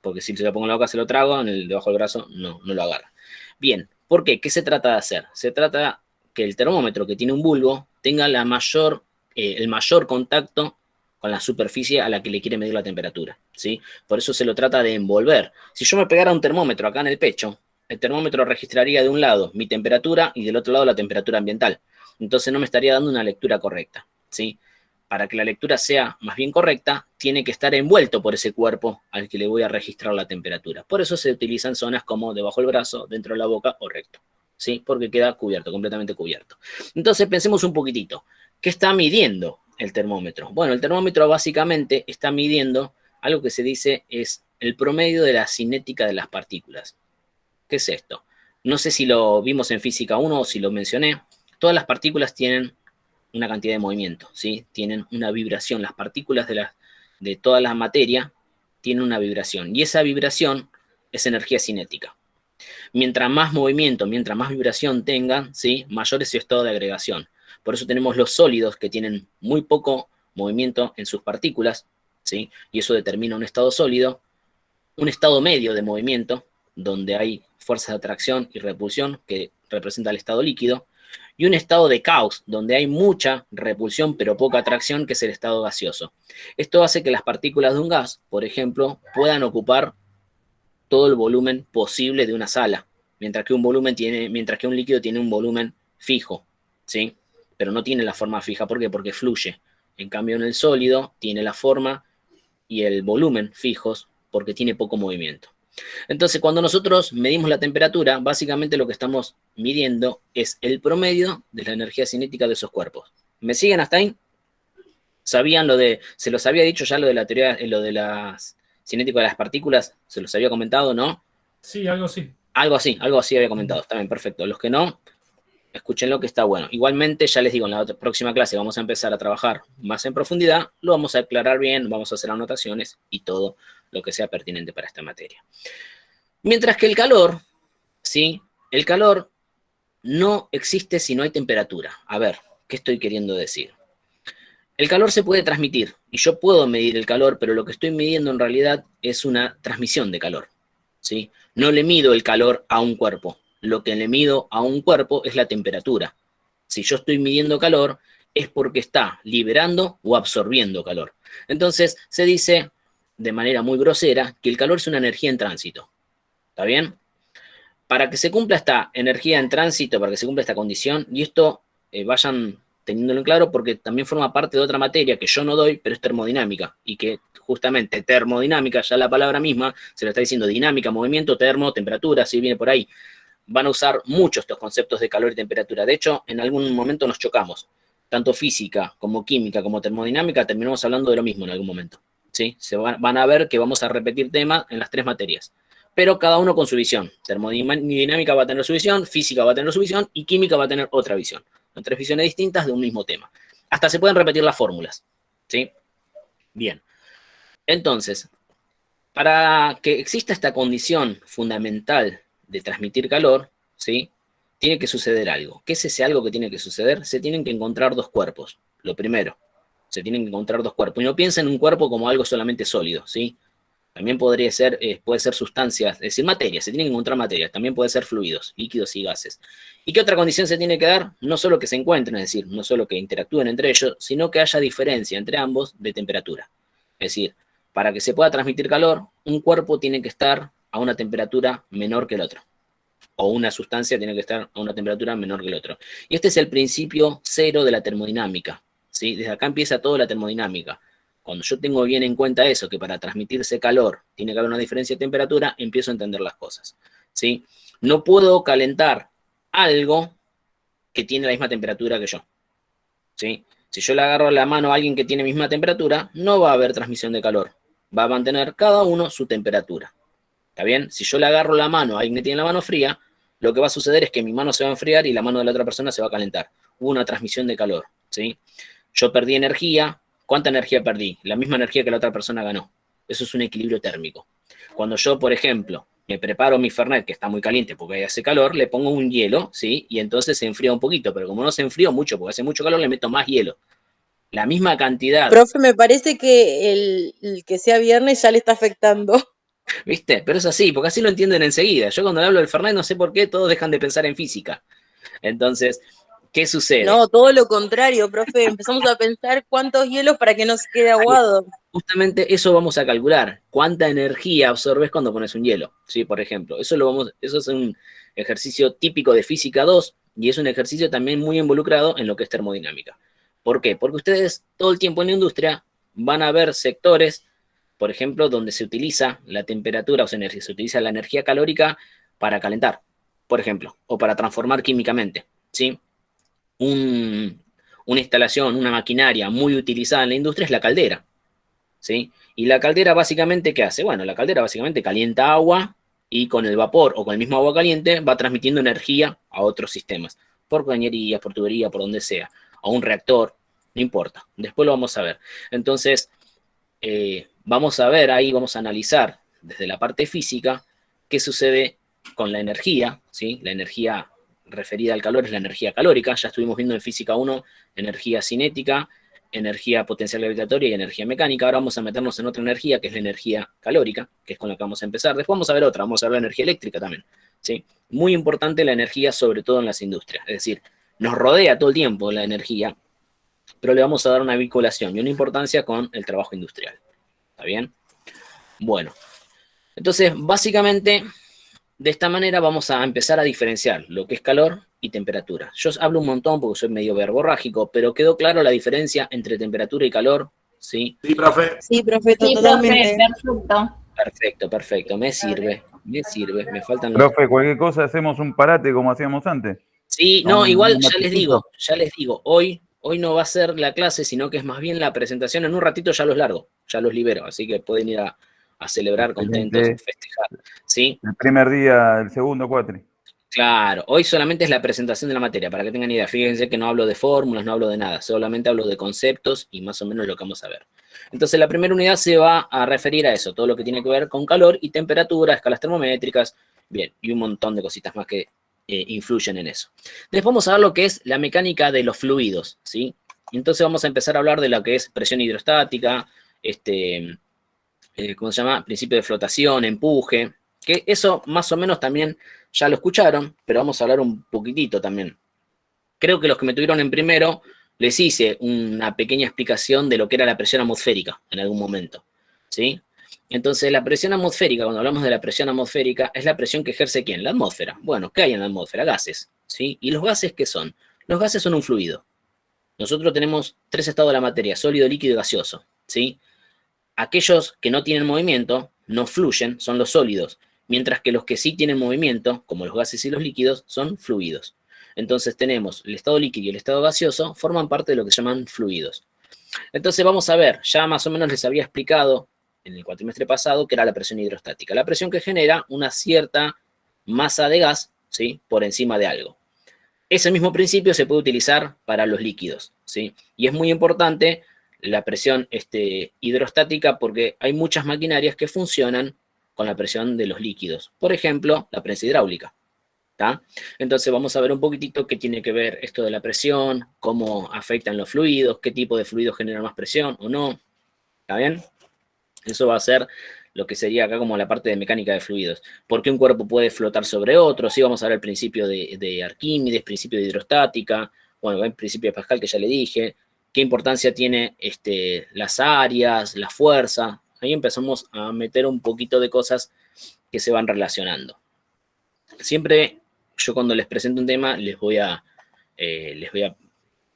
porque si se lo pongo en la boca, se lo trago, debajo del brazo, no lo agarra. Bien, ¿por qué? ¿Qué se trata de hacer? Se trata que el termómetro que tiene un bulbo tenga el mayor contacto con la superficie a la que le quiere medir la temperatura, ¿sí? Por eso se lo trata de envolver. Si yo me pegara un termómetro acá en el pecho, el termómetro registraría de un lado mi temperatura y del otro lado la temperatura ambiental. Entonces no me estaría dando una lectura correcta, ¿sí? Para que la lectura sea más bien correcta, tiene que estar envuelto por ese cuerpo al que le voy a registrar la temperatura. Por eso se utilizan zonas como debajo del brazo, dentro de la boca o recto, ¿sí? Porque queda cubierto, completamente cubierto. Entonces pensemos un poquitito. ¿Qué está midiendo el termómetro? Bueno, el termómetro básicamente está midiendo algo que se dice es el promedio de la cinética de las partículas. ¿Qué es esto? No sé si lo vimos en física 1 o si lo mencioné. Todas las partículas tienen una cantidad de movimiento, ¿sí? Tienen una vibración. Las partículas de toda la materia tienen una vibración. Y esa vibración es energía cinética. Mientras más movimiento, mientras más vibración tengan, ¿sí? Mayor es su estado de agregación. Por eso tenemos los sólidos que tienen muy poco movimiento en sus partículas, ¿sí? Y eso determina un estado sólido. Un estado medio de movimiento, donde hay fuerzas de atracción y repulsión, que representa el estado líquido, y un estado de caos, donde hay mucha repulsión pero poca atracción, que es el estado gaseoso. Esto hace que las partículas de un gas, por ejemplo, puedan ocupar todo el volumen posible de una sala, mientras que un líquido tiene un volumen fijo, ¿sí? Pero no tiene la forma fija. ¿Por qué? Porque fluye. En cambio, en el sólido tiene la forma y el volumen fijos porque tiene poco movimiento. Entonces, cuando nosotros medimos la temperatura, básicamente lo que estamos midiendo es el promedio de la energía cinética de esos cuerpos. ¿Me siguen hasta ahí? ¿Sabían se los había dicho ya lo de la teoría, lo de las cinética de las partículas? ¿Se los había comentado, no? Sí, algo así. Algo así había comentado. Está bien, perfecto. Los que no, escúchenlo que está bueno. Igualmente, ya les digo, en la próxima clase vamos a empezar a trabajar más en profundidad, lo vamos a aclarar bien, vamos a hacer anotaciones y todo lo que sea pertinente para esta materia. Mientras que el calor, ¿sí? El calor no existe si no hay temperatura. A ver, ¿qué estoy queriendo decir? El calor se puede transmitir y yo puedo medir el calor, pero lo que estoy midiendo en realidad es una transmisión de calor, ¿sí? No le mido el calor a un cuerpo. Lo que le mido a un cuerpo es la temperatura. Si yo estoy midiendo calor, es porque está liberando o absorbiendo calor. Entonces, se dice de manera muy grosera que el calor es una energía en tránsito. ¿Está bien? Para que se cumpla esta energía en tránsito, para que se cumpla esta condición, y esto vayan teniéndolo en claro porque también forma parte de otra materia que yo no doy, pero es termodinámica, y que justamente termodinámica, ya la palabra misma, se lo está diciendo dinámica, movimiento, termo, temperatura, si viene por ahí. Van a usar mucho estos conceptos de calor y temperatura. De hecho, en algún momento nos chocamos. Tanto física como química como termodinámica terminamos hablando de lo mismo en algún momento, ¿sí? Van a ver que vamos a repetir tema en las tres materias, pero cada uno con su visión. Termodinámica va a tener su visión, física va a tener su visión y química va a tener otra visión. Son tres visiones distintas de un mismo tema. Hasta se pueden repetir las fórmulas, ¿sí? Bien. Entonces, para que exista esta condición fundamental de transmitir calor, ¿sí? Tiene que suceder algo. ¿Qué es ese algo que tiene que suceder? Se tienen que encontrar dos cuerpos. Lo primero, se tienen que encontrar dos cuerpos. Y no piensen en un cuerpo como algo solamente sólido, ¿sí? También puede ser sustancias, es decir, materias, se tienen que encontrar materias, también puede ser fluidos, líquidos y gases. ¿Y qué otra condición se tiene que dar? No solo que se encuentren, es decir, no solo que interactúen entre ellos, sino que haya diferencia entre ambos de temperatura. Es decir, para que se pueda transmitir calor, un cuerpo tiene que estar a una temperatura menor que el otro. O una sustancia tiene que estar a una temperatura menor que el otro. Y este es el principio cero de la termodinámica, ¿sí? Desde acá empieza toda la termodinámica. Cuando yo tengo bien en cuenta eso, que para transmitirse calor tiene que haber una diferencia de temperatura, empiezo a entender las cosas, ¿sí? No puedo calentar algo que tiene la misma temperatura que yo, ¿sí? Si yo le agarro la mano a alguien que tiene misma temperatura, no va a haber transmisión de calor. Va a mantener cada uno su temperatura. ¿Está bien? Si yo le agarro la mano a alguien que tiene la mano fría, lo que va a suceder es que mi mano se va a enfriar y la mano de la otra persona se va a calentar. Hubo una transmisión de calor, ¿sí? Yo perdí energía. ¿Cuánta energía perdí? La misma energía que la otra persona ganó. Eso es un equilibrio térmico. Cuando yo, por ejemplo, me preparo mi Fernet, que está muy caliente porque hace calor, le pongo un hielo, ¿sí? Y entonces se enfría un poquito, pero como no se enfrió mucho porque hace mucho calor, le meto más hielo. La misma cantidad. Profe, me parece que el que sea viernes ya le está afectando. ¿Viste? Pero es así, porque así lo entienden enseguida. Yo cuando le hablo del Fernet no sé por qué todos dejan de pensar en física. Entonces, ¿Qué sucede? No, todo lo contrario, profe. Empezamos a pensar cuántos hielos para que no se quede aguado. Justamente eso vamos a calcular. ¿Cuánta energía absorbes cuando pones un hielo? ¿Sí? Por ejemplo, eso es un ejercicio típico de física 2 y es un ejercicio también muy involucrado en lo que es termodinámica. ¿Por qué? Porque ustedes todo el tiempo en la industria van a ver sectores, por ejemplo, donde se utiliza la temperatura, o sea, se utiliza la energía calórica para calentar, por ejemplo, o para transformar químicamente, ¿sí? Una instalación, una maquinaria muy utilizada en la industria es la caldera, ¿sí? Y la caldera básicamente, ¿qué hace? Bueno, la caldera básicamente calienta agua y con el vapor o con el mismo agua caliente va transmitiendo energía a otros sistemas, por cañería, por tubería, por donde sea, a un reactor, no importa. Después lo vamos a ver. Entonces, vamos a ver ahí, vamos a analizar desde la parte física qué sucede con la energía, ¿sí? La energía referida al calor es la energía calórica. Ya estuvimos viendo en física 1 energía cinética, energía potencial gravitatoria y energía mecánica. Ahora vamos a meternos en otra energía, que es la energía calórica, que es con la que vamos a empezar. Después vamos a ver otra, vamos a ver la energía eléctrica también, ¿sí? Muy importante la energía, sobre todo en las industrias. Es decir, nos rodea todo el tiempo la energía, pero le vamos a dar una vinculación y una importancia con el trabajo industrial. ¿Está bien? Bueno, entonces, básicamente, de esta manera vamos a empezar a diferenciar lo que es calor y temperatura. Yo hablo un montón porque soy medio verborrágico, pero quedó claro la diferencia entre temperatura y calor, ¿sí? Sí, profe. Sí, profe, Sí, totalmente. profe, perfecto. Perfecto, me sirve, me faltan los... Profe, cualquier cosa hacemos un parate como hacíamos antes. Sí, no, Un igual matecito. ya les digo, hoy no va a ser la clase, sino que es más bien la presentación. En un ratito ya los largo, ya los libero, así que pueden ir a celebrar contentos, Excelente. festejar, ¿sí? El primer día, el segundo cuatri. Claro, hoy solamente es la presentación de la materia, para que tengan idea. Fíjense que no hablo de fórmulas, no hablo de nada, solamente hablo de conceptos y más o menos lo que vamos a ver. Entonces, la primera unidad se va a referir a eso, todo lo que tiene que ver con calor y temperatura, escalas termométricas, bien, y un montón de cositas más que influyen en eso. Después vamos a ver lo que es la mecánica de los fluidos, ¿sí? Entonces vamos a empezar a hablar de lo que es presión hidrostática, ¿cómo se llama? Principio de flotación, empuje, que eso más o menos también ya lo escucharon, pero vamos a hablar un poquitito también. Creo que los que me tuvieron en primero, les hice una pequeña explicación de lo que era la presión atmosférica en algún momento, ¿sí? Entonces, la presión atmosférica, cuando hablamos de la presión atmosférica, es la presión que ejerce ¿quién? La atmósfera. Bueno, ¿qué hay en la atmósfera? Gases, ¿sí? ¿Y los gases qué son? Los gases son un fluido. Nosotros tenemos 3 estados de la materia, sólido, líquido y gaseoso, ¿sí? Aquellos que no tienen movimiento, no fluyen, son los sólidos, mientras que los que sí tienen movimiento, como los gases y los líquidos, son fluidos. Entonces tenemos el estado líquido y el estado gaseoso, forman parte de lo que se llaman fluidos. Entonces vamos a ver, ya más o menos les había explicado en el cuatrimestre pasado que era la presión hidrostática. La presión que genera una cierta masa de gas, ¿sí? Por encima de algo. Ese mismo principio se puede utilizar para los líquidos, ¿sí? Y es muy importante la presión hidrostática porque hay muchas maquinarias que funcionan con la presión de los líquidos. Por ejemplo, la prensa hidráulica. ¿Tá? Entonces vamos a ver un poquitito qué tiene que ver esto de la presión, cómo afectan los fluidos, qué tipo de fluidos generan más presión o no. ¿Está bien? Eso va a ser lo que sería acá como la parte de mecánica de fluidos. ¿Por qué un cuerpo puede flotar sobre otro? Sí, vamos a ver el principio de Arquímedes, principio de hidrostática, bueno, el principio de Pascal que ya le dije, qué importancia tiene las áreas, la fuerza. Ahí empezamos a meter un poquito de cosas que se van relacionando. Siempre yo cuando les presento un tema les voy a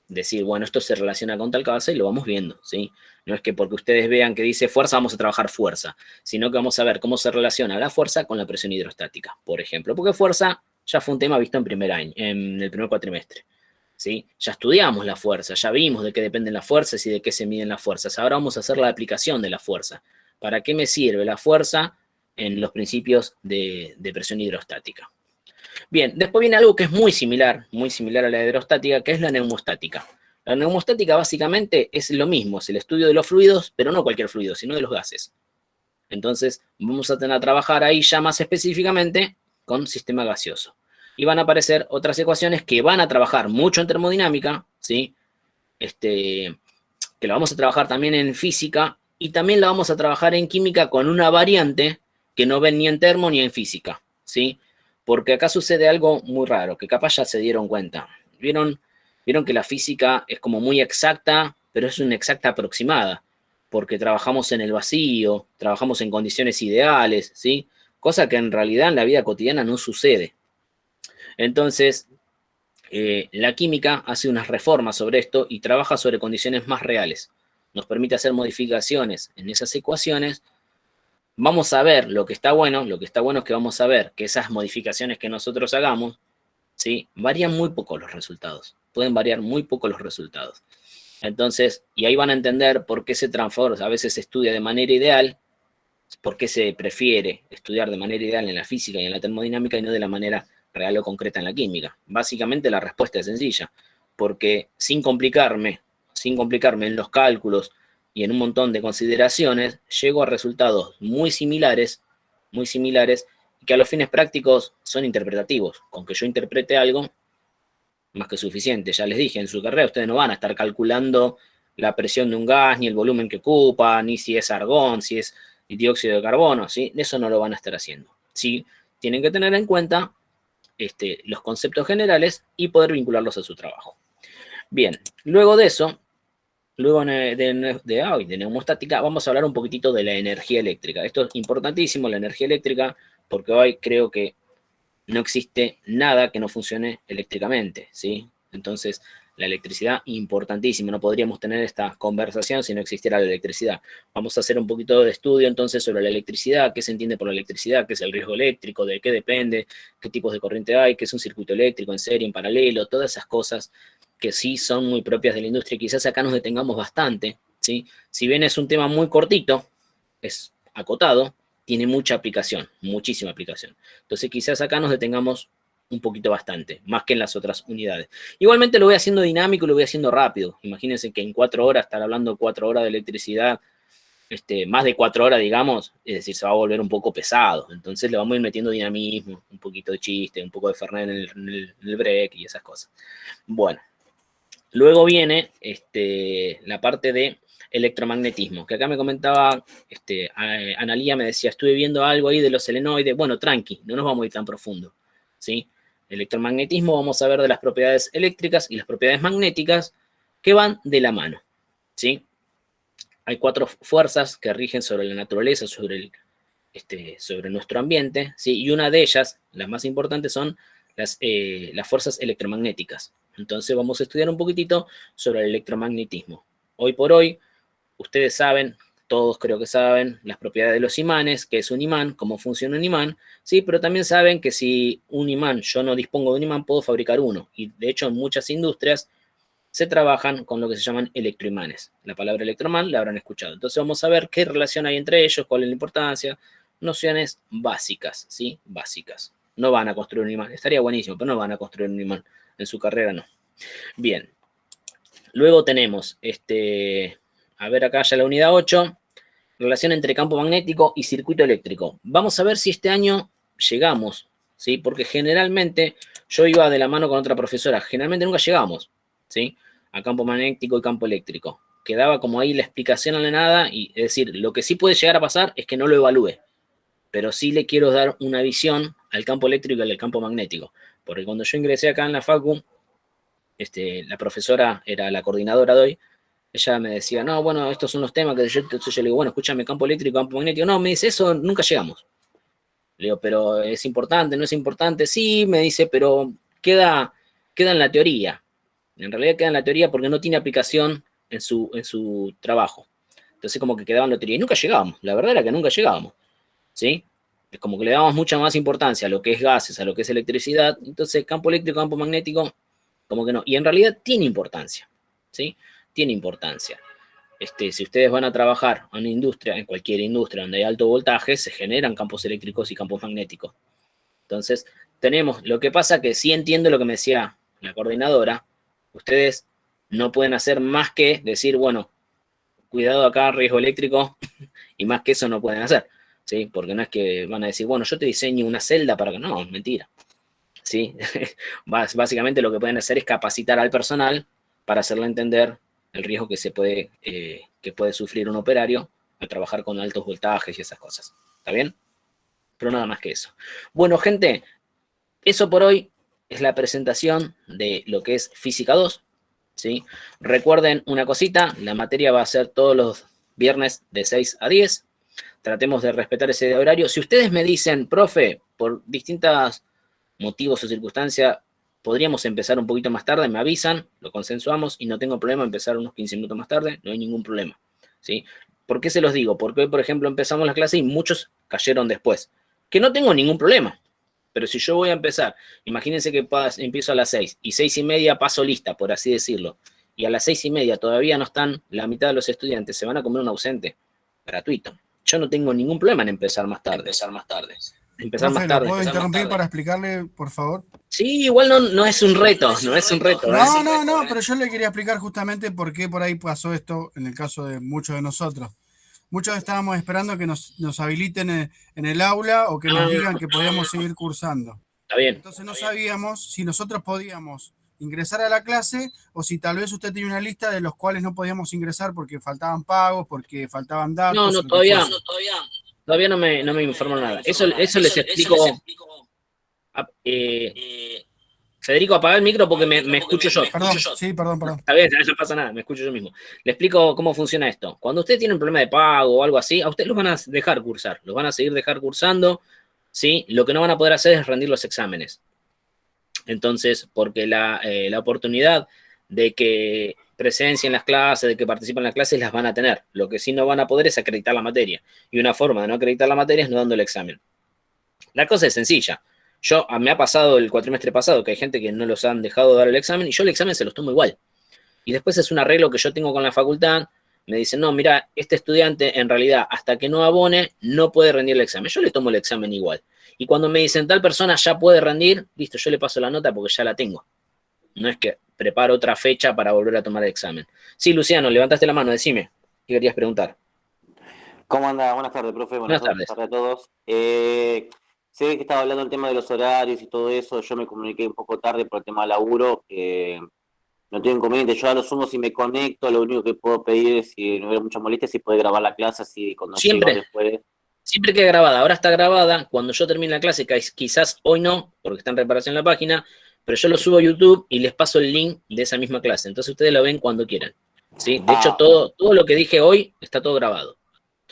decir, bueno, esto se relaciona con tal cosa y lo vamos viendo, ¿sí? No es que porque ustedes vean que dice fuerza, vamos a trabajar fuerza, sino que vamos a ver cómo se relaciona la fuerza con la presión hidrostática, por ejemplo. Porque fuerza ya fue un tema visto en el primer cuatrimestre, ¿sí? Ya estudiamos la fuerza, ya vimos de qué dependen las fuerzas y de qué se miden las fuerzas. Ahora vamos a hacer la aplicación de la fuerza. ¿Para qué me sirve la fuerza en los principios de presión hidrostática? Bien, después viene algo que es muy similar a la hidrostática, que es la neumostática. La neumostática básicamente es lo mismo, es el estudio de los fluidos, pero no cualquier fluido, sino de los gases. Entonces, vamos a tener a trabajar ahí ya más específicamente con sistema gaseoso. Y van a aparecer otras ecuaciones que van a trabajar mucho en termodinámica, ¿sí? Que la vamos a trabajar también en física y también la vamos a trabajar en química con una variante que no ven ni en termo ni en física, ¿sí? Porque acá sucede algo muy raro, que capaz ya se dieron cuenta. ¿Vieron Vieron que la física es como muy exacta, pero es una exacta aproximada, porque trabajamos en el vacío, trabajamos en condiciones ideales, ¿sí? Cosa que en realidad en la vida cotidiana no sucede. Entonces, la química hace unas reformas sobre esto y trabaja sobre condiciones más reales. Nos permite hacer modificaciones en esas ecuaciones. Vamos a ver lo que está bueno es que vamos a ver que esas modificaciones que nosotros hagamos, ¿sí? Varían muy poco los resultados, pueden variar muy poco los resultados. Entonces, y ahí van a entender por qué se transforma, a veces se estudia de manera ideal, por qué se prefiere estudiar de manera ideal en la física y en la termodinámica y no de la manera real o concreta en la química. Básicamente la respuesta es sencilla, porque sin complicarme en los cálculos y en un montón de consideraciones, llego a resultados muy similares, que a los fines prácticos son interpretativos. Con que yo interprete algo, más que suficiente. Ya les dije, en su carrera ustedes no van a estar calculando la presión de un gas, ni el volumen que ocupa, ni si es argón, si es dióxido de carbono, ¿sí? Eso no lo van a estar haciendo. Sí, tienen que tener en cuenta los conceptos generales y poder vincularlos a su trabajo. Bien, luego de eso, luego de neumostática, vamos a hablar un poquitito de la energía eléctrica. Esto es importantísimo, la energía eléctrica, porque hoy creo que no existe nada que no funcione eléctricamente, ¿sí? Entonces, la electricidad, importantísima. No podríamos tener esta conversación si no existiera la electricidad. Vamos a hacer un poquito de estudio entonces sobre la electricidad, qué se entiende por la electricidad, qué es el riesgo eléctrico, de qué depende, qué tipos de corriente hay, qué es un circuito eléctrico en serie, en paralelo, todas esas cosas que sí son muy propias de la industria. Quizás acá nos detengamos bastante, ¿sí? Si bien es un tema muy cortito, es acotado, tiene mucha aplicación, muchísima aplicación. Entonces quizás acá nos detengamos un poquito bastante, más que en las otras unidades. Igualmente lo voy haciendo dinámico y lo voy haciendo rápido. Imagínense que en 4 horas, estar hablando 4 horas de electricidad, más de 4 horas, digamos, es decir, se va a volver un poco pesado. Entonces le vamos a ir metiendo dinamismo, un poquito de chiste, un poco de Fernet en el break y esas cosas. Bueno, luego viene la parte de electromagnetismo, que acá me comentaba, Analía me decía, estuve viendo algo ahí de los selenoides. Bueno, tranqui, no nos vamos a ir tan profundo, ¿sí? Electromagnetismo, vamos a ver de las propiedades eléctricas y las propiedades magnéticas que van de la mano, ¿sí? Hay 4 fuerzas que rigen sobre la naturaleza, sobre nuestro ambiente, ¿sí? Y una de ellas, las más importantes, son las fuerzas electromagnéticas. Entonces vamos a estudiar un poquitito sobre el electromagnetismo. Hoy por hoy, ustedes saben, todos creo que saben, las propiedades de los imanes, qué es un imán, cómo funciona un imán, ¿sí? Pero también saben que si un imán, yo no dispongo de un imán, puedo fabricar uno. Y de hecho en muchas industrias se trabajan con lo que se llaman electroimanes. La palabra electroimán la habrán escuchado. Entonces vamos a ver qué relación hay entre ellos, cuál es la importancia, nociones básicas, ¿sí? Básicas. No van a construir un imán, estaría buenísimo, pero no van a construir un imán. En su carrera no. Bien. Luego tenemos, a ver acá ya la unidad 8, relación entre campo magnético y circuito eléctrico. Vamos a ver si este año llegamos, ¿sí? Porque generalmente yo iba de la mano con otra profesora, generalmente nunca llegamos, ¿sí? A campo magnético y campo eléctrico. Quedaba como ahí la explicación a la nada, y es decir, lo que sí puede llegar a pasar es que no lo evalúe, pero sí le quiero dar una visión al campo eléctrico y al campo magnético. Porque cuando yo ingresé acá en la facu, la profesora era la coordinadora de hoy, ella me decía, no, bueno, estos son los temas que entonces yo le digo, bueno, escúchame, campo eléctrico, campo magnético. No, me dice, eso nunca llegamos. Le digo, pero ¿es importante? ¿No es importante? Sí, me dice, pero queda en la teoría. En realidad queda en la teoría porque no tiene aplicación en su trabajo. Entonces como que quedaba en la teoría. Y nunca llegábamos. La verdad era que nunca llegábamos, ¿sí? Es como que le damos mucha más importancia a lo que es gases, a lo que es electricidad. Entonces campo eléctrico, campo magnético, como que no. Y en realidad tiene importancia, ¿sí? Tiene importancia. Si ustedes van a trabajar en una industria, en cualquier industria donde hay alto voltaje, se generan campos eléctricos y campos magnéticos. Entonces, tenemos, lo que pasa que sí entiendo lo que me decía la coordinadora, ustedes no pueden hacer más que decir, bueno, cuidado acá, riesgo eléctrico, y más que eso no pueden hacer, ¿sí? Porque no es que van a decir, bueno, yo te diseño una celda para que, no, mentira, ¿sí? Básicamente lo que pueden hacer es capacitar al personal para hacerle entender el riesgo que puede sufrir un operario al trabajar con altos voltajes y esas cosas. ¿Está bien? Pero nada más que eso. Bueno, gente, eso por hoy es la presentación de lo que es Física 2. ¿sí? Recuerden una cosita, la materia va a ser todos los viernes de 6 a 10. Tratemos de respetar ese horario. Si ustedes me dicen, profe, por distintos motivos o circunstancias, podríamos empezar un poquito más tarde, me avisan, lo consensuamos y no tengo problema en empezar unos 15 minutos más tarde, no hay ningún problema, ¿sí? ¿Por qué se los digo? Porque hoy, por ejemplo, empezamos la clase y muchos cayeron después, que no tengo ningún problema. Pero si yo voy a empezar, imagínense que empiezo a las 6 y 6:30 paso lista, por así decirlo, y a las 6:30 todavía no están la mitad de los estudiantes, se van a comer un ausente gratuito. Yo no tengo ningún problema en empezar más tarde. ¿Puedo interrumpir para explicarle, por favor? Sí, igual no es un reto, no es un reto. No, pero yo le quería explicar justamente por qué por ahí pasó esto en el caso de muchos de nosotros. Muchos estábamos esperando que nos habiliten en el aula o que nos digan que podíamos seguir cursando. Está bien. Entonces no sabíamos si nosotros podíamos ingresar a la clase o si tal vez usted tenía una lista de los cuales no podíamos ingresar porque faltaban pagos, porque faltaban datos. No, todavía no me informan nada. Eso les explico. Federico, apaga el micro porque me escucho yo. Perdón. Está bien, no pasa nada, me escucho yo mismo. Le explico cómo funciona esto. Cuando usted tiene un problema de pago o algo así, a usted los van a dejar cursar, los van a seguir cursando, ¿sí? Lo que no van a poder hacer es rendir los exámenes. Entonces, porque la oportunidad de que presencien las clases, de que participen en las clases, las van a tener. Lo que sí no van a poder es acreditar la materia. Y una forma de no acreditar la materia es no dando el examen. La cosa es sencilla. Me ha pasado el cuatrimestre pasado que hay gente que no los han dejado dar el examen y yo el examen se los tomo igual. Y después es un arreglo que yo tengo con la facultad. Me dicen, no, mira, este estudiante en realidad hasta que no abone no puede rendir el examen. Yo le tomo el examen igual. Y cuando me dicen tal persona ya puede rendir, listo, yo le paso la nota porque ya la tengo. No es que preparo otra fecha para volver a tomar el examen. Sí, Luciano, levantaste la mano, decime. ¿Qué querías preguntar? ¿Cómo anda? Buenas tardes, profe. Buenas tardes a todos. Sé que estaba hablando del tema de los horarios y todo eso. Yo me comuniqué un poco tarde por el tema del laburo. No tengo inconveniente. Yo a lo sumo si me conecto, lo único que puedo pedir es, si no hubiera mucha molestia, si puede grabar la clase así cuando siempre llego después. Siempre queda grabada. Ahora está grabada. Cuando yo termine la clase, quizás hoy no, porque está en reparación la página, pero yo lo subo a YouTube y les paso el link de esa misma clase. Entonces ustedes lo ven cuando quieran, ¿sí? De hecho, todo lo que dije hoy está todo grabado.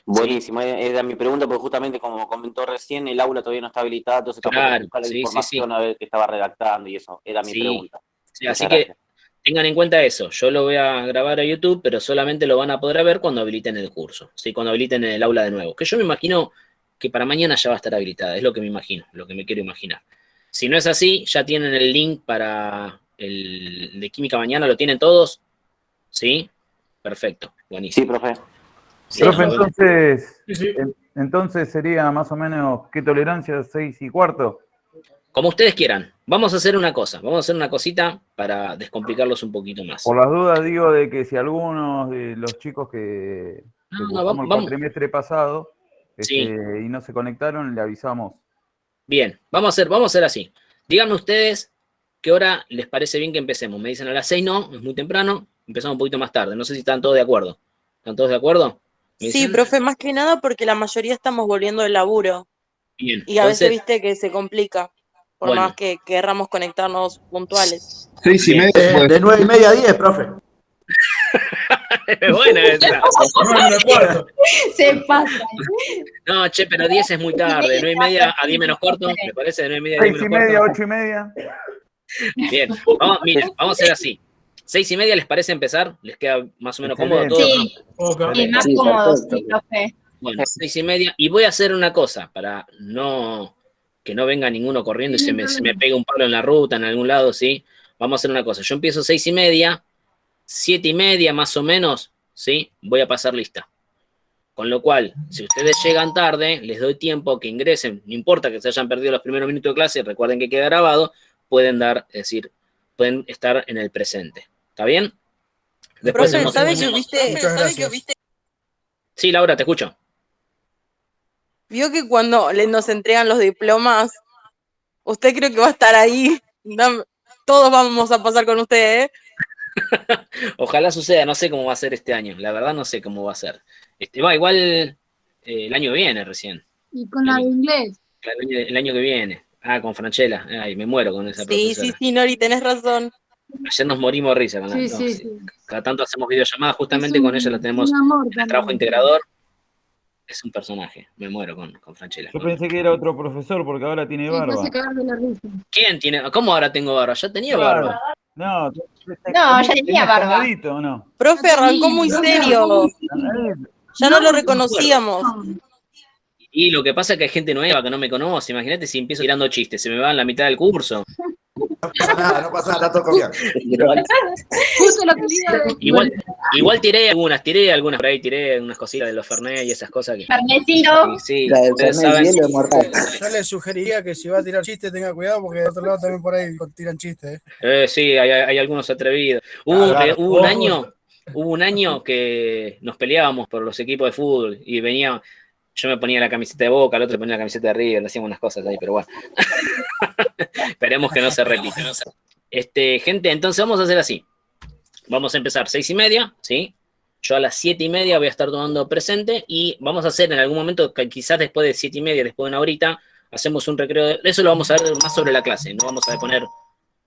Buenísimo, era mi pregunta, porque justamente como comentó recién, el aula todavía no está habilitada, entonces claro, buscar la información a ver qué estaba redactando y eso, era mi pregunta. Sí, así que tengan en cuenta eso, yo lo voy a grabar a YouTube, pero solamente lo van a poder ver cuando habiliten el curso, ¿sí? Cuando habiliten el aula de nuevo, que yo me imagino que para mañana ya va a estar habilitada, es lo que me imagino, lo que me quiero imaginar. Si no es así, ya tienen el link para el de química mañana, ¿lo tienen todos? ¿Sí? Perfecto, buenísimo. Sí, profe. Profe, entonces sería más o menos, ¿qué tolerancia? 6:15. Como ustedes quieran. Vamos a hacer una cosa, vamos a hacer una cosita para descomplicarlos un poquito más. Por las dudas digo de que si algunos de los chicos que cursamos el cuatrimestre pasado y no se conectaron, le avisamos. Bien, vamos a hacer así. Díganme ustedes qué hora les parece bien que empecemos. Me dicen a las 6 no, es muy temprano, empezamos un poquito más tarde. No sé si están todos de acuerdo. ¿Están todos de acuerdo? Sí, profe, más que nada porque la mayoría estamos volviendo del laburo. Bien. Y a veces viste que se complica, por más que querramos conectarnos puntuales. 6:30. De 9:30 a 10, profe. Buena esa. Se pasa. No, che, pero 10 es muy tarde. 9:30 a 10 menos cuarto, me parece, de 9:30 a 10 menos 6:30, 8:30. Bien, vamos a hacer así. 6:30, ¿les parece empezar? ¿Les queda más o menos cómodo a todos? Sí, sí, más cómodo, sí, profe. Bueno, 6:30. Y voy a hacer una cosa para que no venga ninguno corriendo y se me pegue un palo en la ruta, en algún lado, ¿sí? Vamos a hacer una cosa. Yo empiezo 6:30, 7:30 más o menos, ¿sí? Voy a pasar lista. Con lo cual, si ustedes llegan tarde, les doy tiempo que ingresen. No importa que se hayan perdido los primeros minutos de clase, recuerden que queda grabado, pueden estar en el presente. ¿Está bien? Después Profe, ¿sabes que viste? Sí, Laura, te escucho. Vio que cuando nos entregan los diplomas, usted creo que va a estar ahí. Todos vamos a pasar con usted, ¿eh? Ojalá suceda, no sé cómo va a ser este año. La verdad no sé cómo va a ser. Igual el año que viene recién. ¿Y con la de inglés? El año que viene. Ah, con Franchella. Ay, me muero con esa profesora. Sí, Nori, tenés razón. Ayer nos morimos de risa. Cada tanto hacemos videollamadas, justamente con ella la tenemos en el trabajo integrador. Es un personaje, me muero con Franchella. Yo pensé que era otro profesor porque ahora tiene barba. ¿Quién tiene? ¿Cómo ahora tengo barba? Ya tenía barba. No, ya tenía barba. ¿O no? Profe, arrancó muy serio. Ya no lo reconocíamos. Y lo que pasa es que hay gente nueva que no me conoce. Imagínate si empiezo tirando chistes, se me va en la mitad del curso. No pasa nada, está todo copiado. Igual tiré algunas por ahí, tiré unas cositas de los Fernet y esas cosas que. Fernecito. Sí, La de ustedes Fernet saben. y hielo es mortal. Yo le sugeriría que si va a tirar chistes tenga cuidado porque de otro lado también por ahí tiran chistes. Sí, hay algunos atrevidos. Hubo un año que nos peleábamos por los equipos de fútbol y venía. Yo me ponía la camiseta de Boca, el otro ponía la camiseta de River, hacíamos unas cosas ahí, pero bueno. Esperemos que no se repita. Gente, entonces vamos a hacer así. Vamos a empezar 6:30, ¿sí? Yo a las 7:30 voy a estar tomando presente y vamos a hacer en algún momento, quizás después de 7:30, después de una horita, hacemos un recreo. Eso lo vamos a ver más sobre la clase, no vamos a poner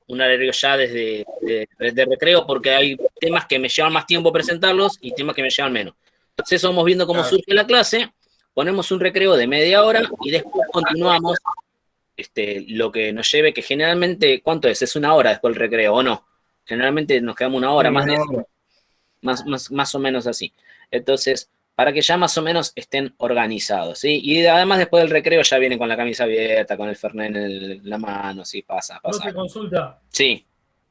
un horario ya desde de recreo porque hay temas que me llevan más tiempo presentarlos y temas que me llevan menos. Entonces vamos viendo cómo surge la clase. Ponemos un recreo de media hora y después continuamos lo que nos lleve, que generalmente, ¿cuánto es? Es una hora después del recreo, ¿o no? Generalmente nos quedamos una hora, más o menos así. Entonces, para que ya más o menos estén organizados, ¿sí? Y además después del recreo ya vienen con la camisa abierta, con el Fernet en la mano, sí, pasa. Profe, consulta. Sí.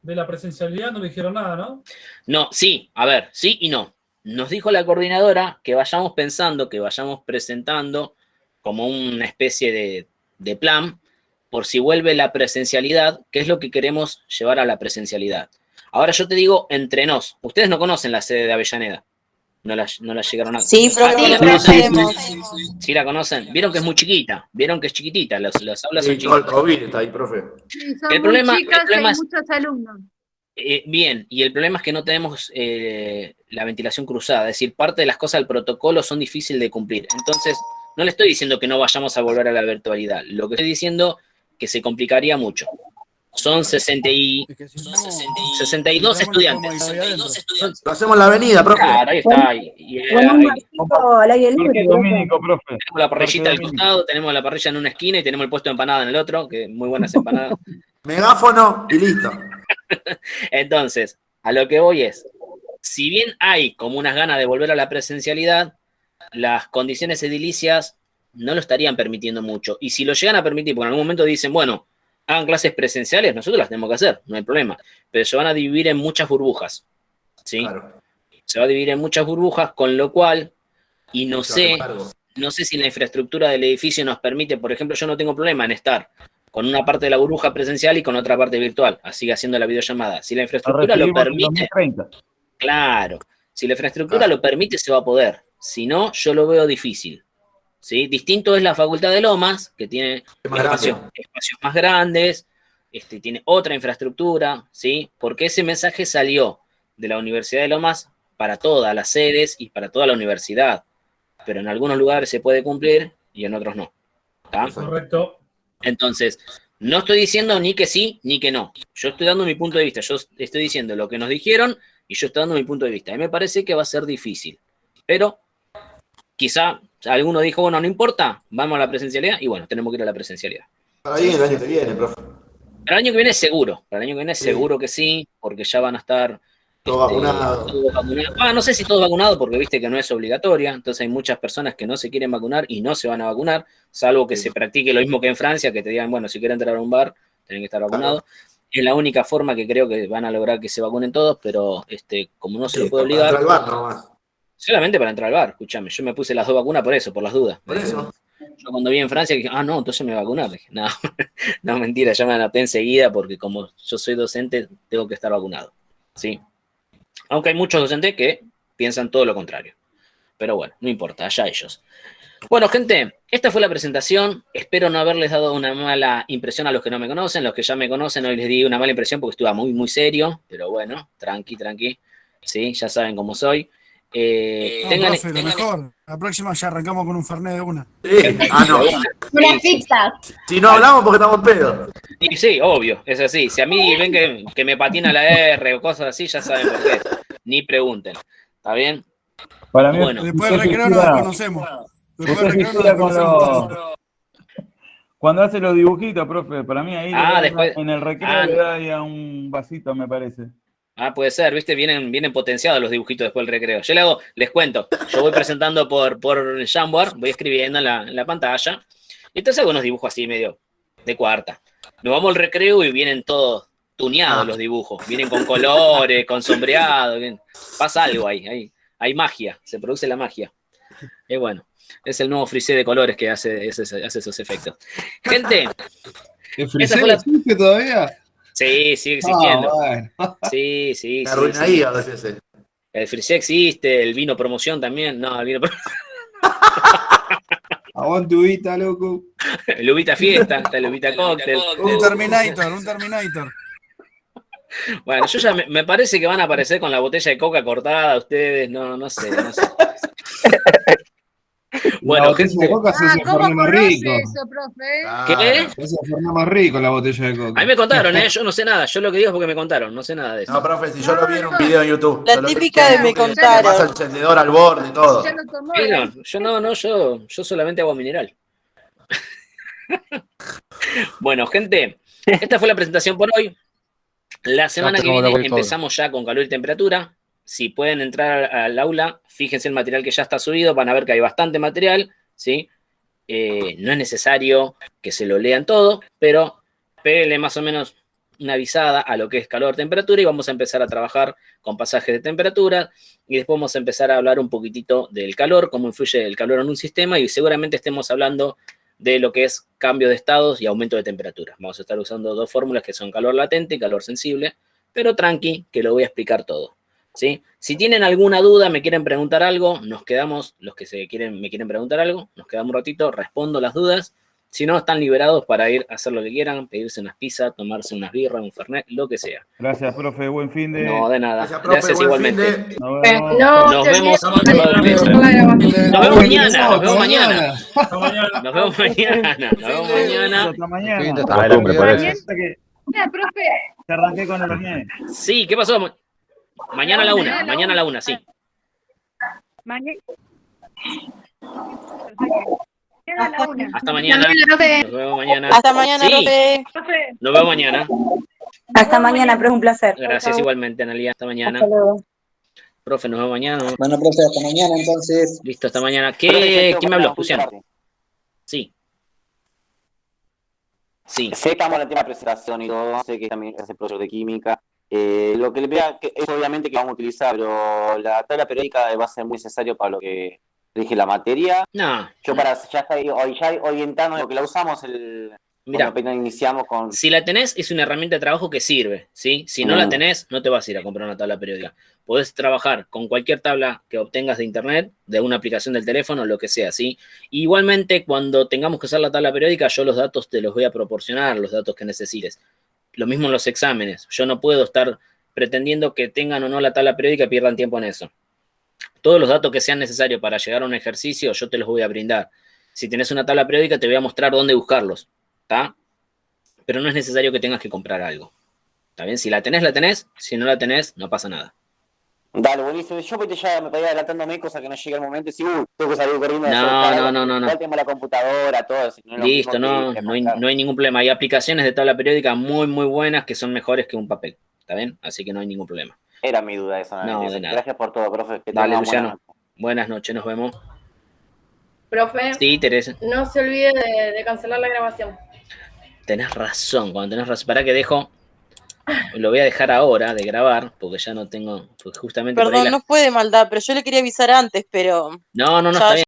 De la presencialidad no dijeron nada, ¿no? No, sí, a ver, sí y no. Nos dijo la coordinadora que vayamos pensando, que vayamos presentando como una especie de plan por si vuelve la presencialidad, que es lo que queremos llevar a la presencialidad. Ahora yo te digo, entre nos, ustedes no conocen la sede de Avellaneda, no la llegaron a... Sí, ¿Sí la conocen? Vieron que es muy chiquita, vieron que es chiquitita, las aulas son Todo el chiquitas. COVID está ahí, profe. Sí, son El problema muy chicas, hay es... muchos alumnos. Bien, y el problema es que no tenemos la ventilación cruzada, es decir, parte de las cosas del protocolo son difíciles de cumplir. Entonces, no le estoy diciendo que no vayamos a volver a la virtualidad, lo que estoy diciendo que se complicaría mucho. Son 62 estudiantes. Lo hacemos en la avenida, profe. Claro, ahí está. al aire libre. Domínico, profe. Tenemos la parrillita al costado, tenemos la parrilla en una esquina y tenemos el puesto de empanada en el otro, que muy buenas empanadas. Megáfono y listo. Entonces, a lo que voy es, si bien hay como unas ganas de volver a la presencialidad, las condiciones edilicias no lo estarían permitiendo mucho. Y si lo llegan a permitir, porque en algún momento dicen, bueno, hagan clases presenciales, nosotros las tenemos que hacer, no hay problema. Pero se van a dividir en muchas burbujas, ¿sí? Claro. Se va a dividir en muchas burbujas, con lo cual, y no sé si la infraestructura del edificio nos permite, por ejemplo, yo no tengo problema en estar con una parte de la burbuja presencial y con otra parte virtual, así haciendo la videollamada. Si la infraestructura lo permite, claro, si la infraestructura lo permite, se va a poder. Si no, yo lo veo difícil, ¿sí? Distinto es la Facultad de Lomas, que tiene espacios más grandes, tiene otra infraestructura, ¿sí? Porque ese mensaje salió de la Universidad de Lomas para todas las sedes y para toda la universidad, pero en algunos lugares se puede cumplir y en otros no. ¿Está? Correcto. Entonces, no estoy diciendo ni que sí ni que no. Yo estoy dando mi punto de vista. Yo estoy diciendo lo que nos dijeron y yo estoy dando mi punto de vista. A mí me parece que va a ser difícil. Pero quizá alguno dijo, bueno, no importa, vamos a la presencialidad y bueno, tenemos que ir a la presencialidad. Para ahí el año que viene, profe. Para el año que viene seguro. Para el año que viene seguro que sí, porque ya van a estar... Todos vacunados. No sé si todos vacunados, porque viste que no es obligatoria, entonces hay muchas personas que no se quieren vacunar y no se van a vacunar, salvo que se practique lo mismo que en Francia, que te digan, bueno, si quieren entrar a un bar, tienen que estar vacunados. Es la única forma que creo que van a lograr que se vacunen todos, pero como no se lo puede obligar... Para entrar al bar nomás. Solamente para entrar al bar, escúchame, yo me puse las 2 vacunas por eso, por las dudas. Por eso. Yo cuando vi en Francia dije, no, entonces me voy a vacunar. Dije, no, no, mentira, ya me anoté enseguida porque como yo soy docente, tengo que estar vacunado, ¿sí? Aunque hay muchos docentes que piensan todo lo contrario. Pero bueno, no importa, allá ellos. Bueno, gente, esta fue la presentación. Espero no haberles dado una mala impresión a los que no me conocen. Los que ya me conocen, hoy les di una mala impresión porque estuve muy, muy serio. Pero bueno, tranqui. Sí, ya saben cómo soy. No, profe, lo mejor. La próxima ya arrancamos con un Fernet de una. Sí. No. Una pizza. Si no hablamos porque estamos pedos. Y sí, obvio, es así. Si a mí ven que me patina la R o cosas así, ya saben por qué. Ni pregunten. ¿Está bien? Para mí, bueno. Después del recreo nos desconocemos. Después del recreo nos desconocemos todos. Cuando hace los dibujitos, profe, para mí ahí después, en el recreo le da ahí a un vasito, me parece. Puede ser, ¿viste? Vienen potenciados los dibujitos después del recreo. Yo les cuento, yo voy presentando por Jamboard, voy escribiendo en la pantalla, y entonces hago unos dibujos así medio de cuarta. Nos vamos al recreo y vienen todos tuneados los dibujos, vienen con colores, con sombreado, pasa algo ahí, hay magia, se produce la magia. Y bueno, es el nuevo frisé de colores que hace esos efectos. Gente, ¿el frisé existe todavía? Sí, sigue existiendo. Bueno. Sí. Arruinaría, a veces. El frisé existe, el vino promoción también. No, el vino promoción. Aguante Ubita, loco. El Ubita fiesta, está el Ubita cóctel. Un Terminator. Bueno, yo ya me parece que van a aparecer con la botella de coca cortada ustedes, no sé. Bueno, gente, de coca se hace ¿Cómo más rico. eso, profe? ¿Qué? Se hace más rico la botella de coca. A mí me contaron, yo no sé nada. Yo lo que digo es porque me contaron, no sé nada de eso. No, profe, si yo lo vi en un video en YouTube. La típica de me contaron. Pasa el encendedor al borde y todo. Ya lo tomó. Yo solamente agua mineral. Bueno, gente, esta fue la presentación por hoy. La semana que viene empezamos ya con calor y temperatura. Si pueden entrar al aula, fíjense el material que ya está subido, van a ver que hay bastante material, ¿sí? No es necesario que se lo lean todo, pero péguenle más o menos una avisada a lo que es calor, temperatura, y vamos a empezar a trabajar con pasajes de temperatura, y después vamos a empezar a hablar un poquitito del calor, cómo influye el calor en un sistema, y seguramente estemos hablando de lo que es cambio de estados y aumento de temperatura. Vamos a estar usando dos fórmulas que son calor latente y calor sensible, pero tranqui, que lo voy a explicar todo. ¿Sí? Si tienen alguna duda, me quieren preguntar algo, nos quedamos, los que me quieren preguntar algo, nos quedamos un ratito, respondo las dudas. Si no, están liberados para ir a hacer lo que quieran, pedirse unas pizzas, tomarse unas birras, un fernet, lo que sea. Gracias, profe, buen fin de... No, de nada. Gracias, profe, Gracias buen igualmente. fin de... Nos vemos mañana. Nos vemos mañana. Hasta mañana. Mira, profe. Te arranqué con el horneado. Sí, ¿qué pasó? Mañana a la una, sí. Mañana a la una. Hasta mañana. Nos vemos mañana. Hasta mañana, sí. profe. Nos vemos mañana. Hasta mañana, pero es un placer. Gracias igualmente, Analia. Hasta mañana. Hasta luego. Profe, nos vemos mañana. Bueno, profe, hasta mañana entonces. Listo, hasta mañana. ¿Quién me habló, Luciano? Sí. Sé que estamos en el tema de presentación y todo, sé que también hace proyecto de química. Lo que le vea es obviamente que vamos a utilizar, pero la tabla periódica va a ser muy necesario para lo que rige la materia. No. Yo para ya estoy orientando lo que la usamos Mirá, apenas iniciamos con... Si la tenés, es una herramienta de trabajo que sirve, ¿sí? Si no la tenés, no te vas a ir a comprar una tabla periódica. Podés trabajar con cualquier tabla que obtengas de internet, de una aplicación del teléfono, lo que sea, ¿sí? Igualmente, cuando tengamos que usar la tabla periódica, yo los datos te los voy a proporcionar, los datos que necesites. Lo mismo en los exámenes. Yo no puedo estar pretendiendo que tengan o no la tabla periódica y pierdan tiempo en eso. Todos los datos que sean necesarios para llegar a un ejercicio, yo te los voy a brindar. Si tenés una tabla periódica, te voy a mostrar dónde buscarlos, ¿está? Pero no es necesario que tengas que comprar algo. ¿Está bien? Si la tenés, la tenés. Si no la tenés, no pasa nada. Dale, buenísimo. Yo ya me podía adelantándome cosas que no llega el momento y si, tengo que salir corriendo. No. Igual tengo la computadora, todo. Listo, no hay ningún problema. Hay aplicaciones de tabla periódica muy, muy buenas que son mejores que un papel. ¿Está bien? Así que no hay ningún problema. Era mi duda esa. No, de nada. Gracias por todo, profe. Dale, Luciano. Buenas noches, nos vemos. Profe. Sí, Teresa. No se olvide de cancelar la grabación. Tenés razón, cuando tenés razón. Para que dejo, lo voy a dejar ahora de grabar, porque ya no tengo, porque justamente... Perdón, no fue de maldad, pero yo le quería avisar antes, pero... No, está bien.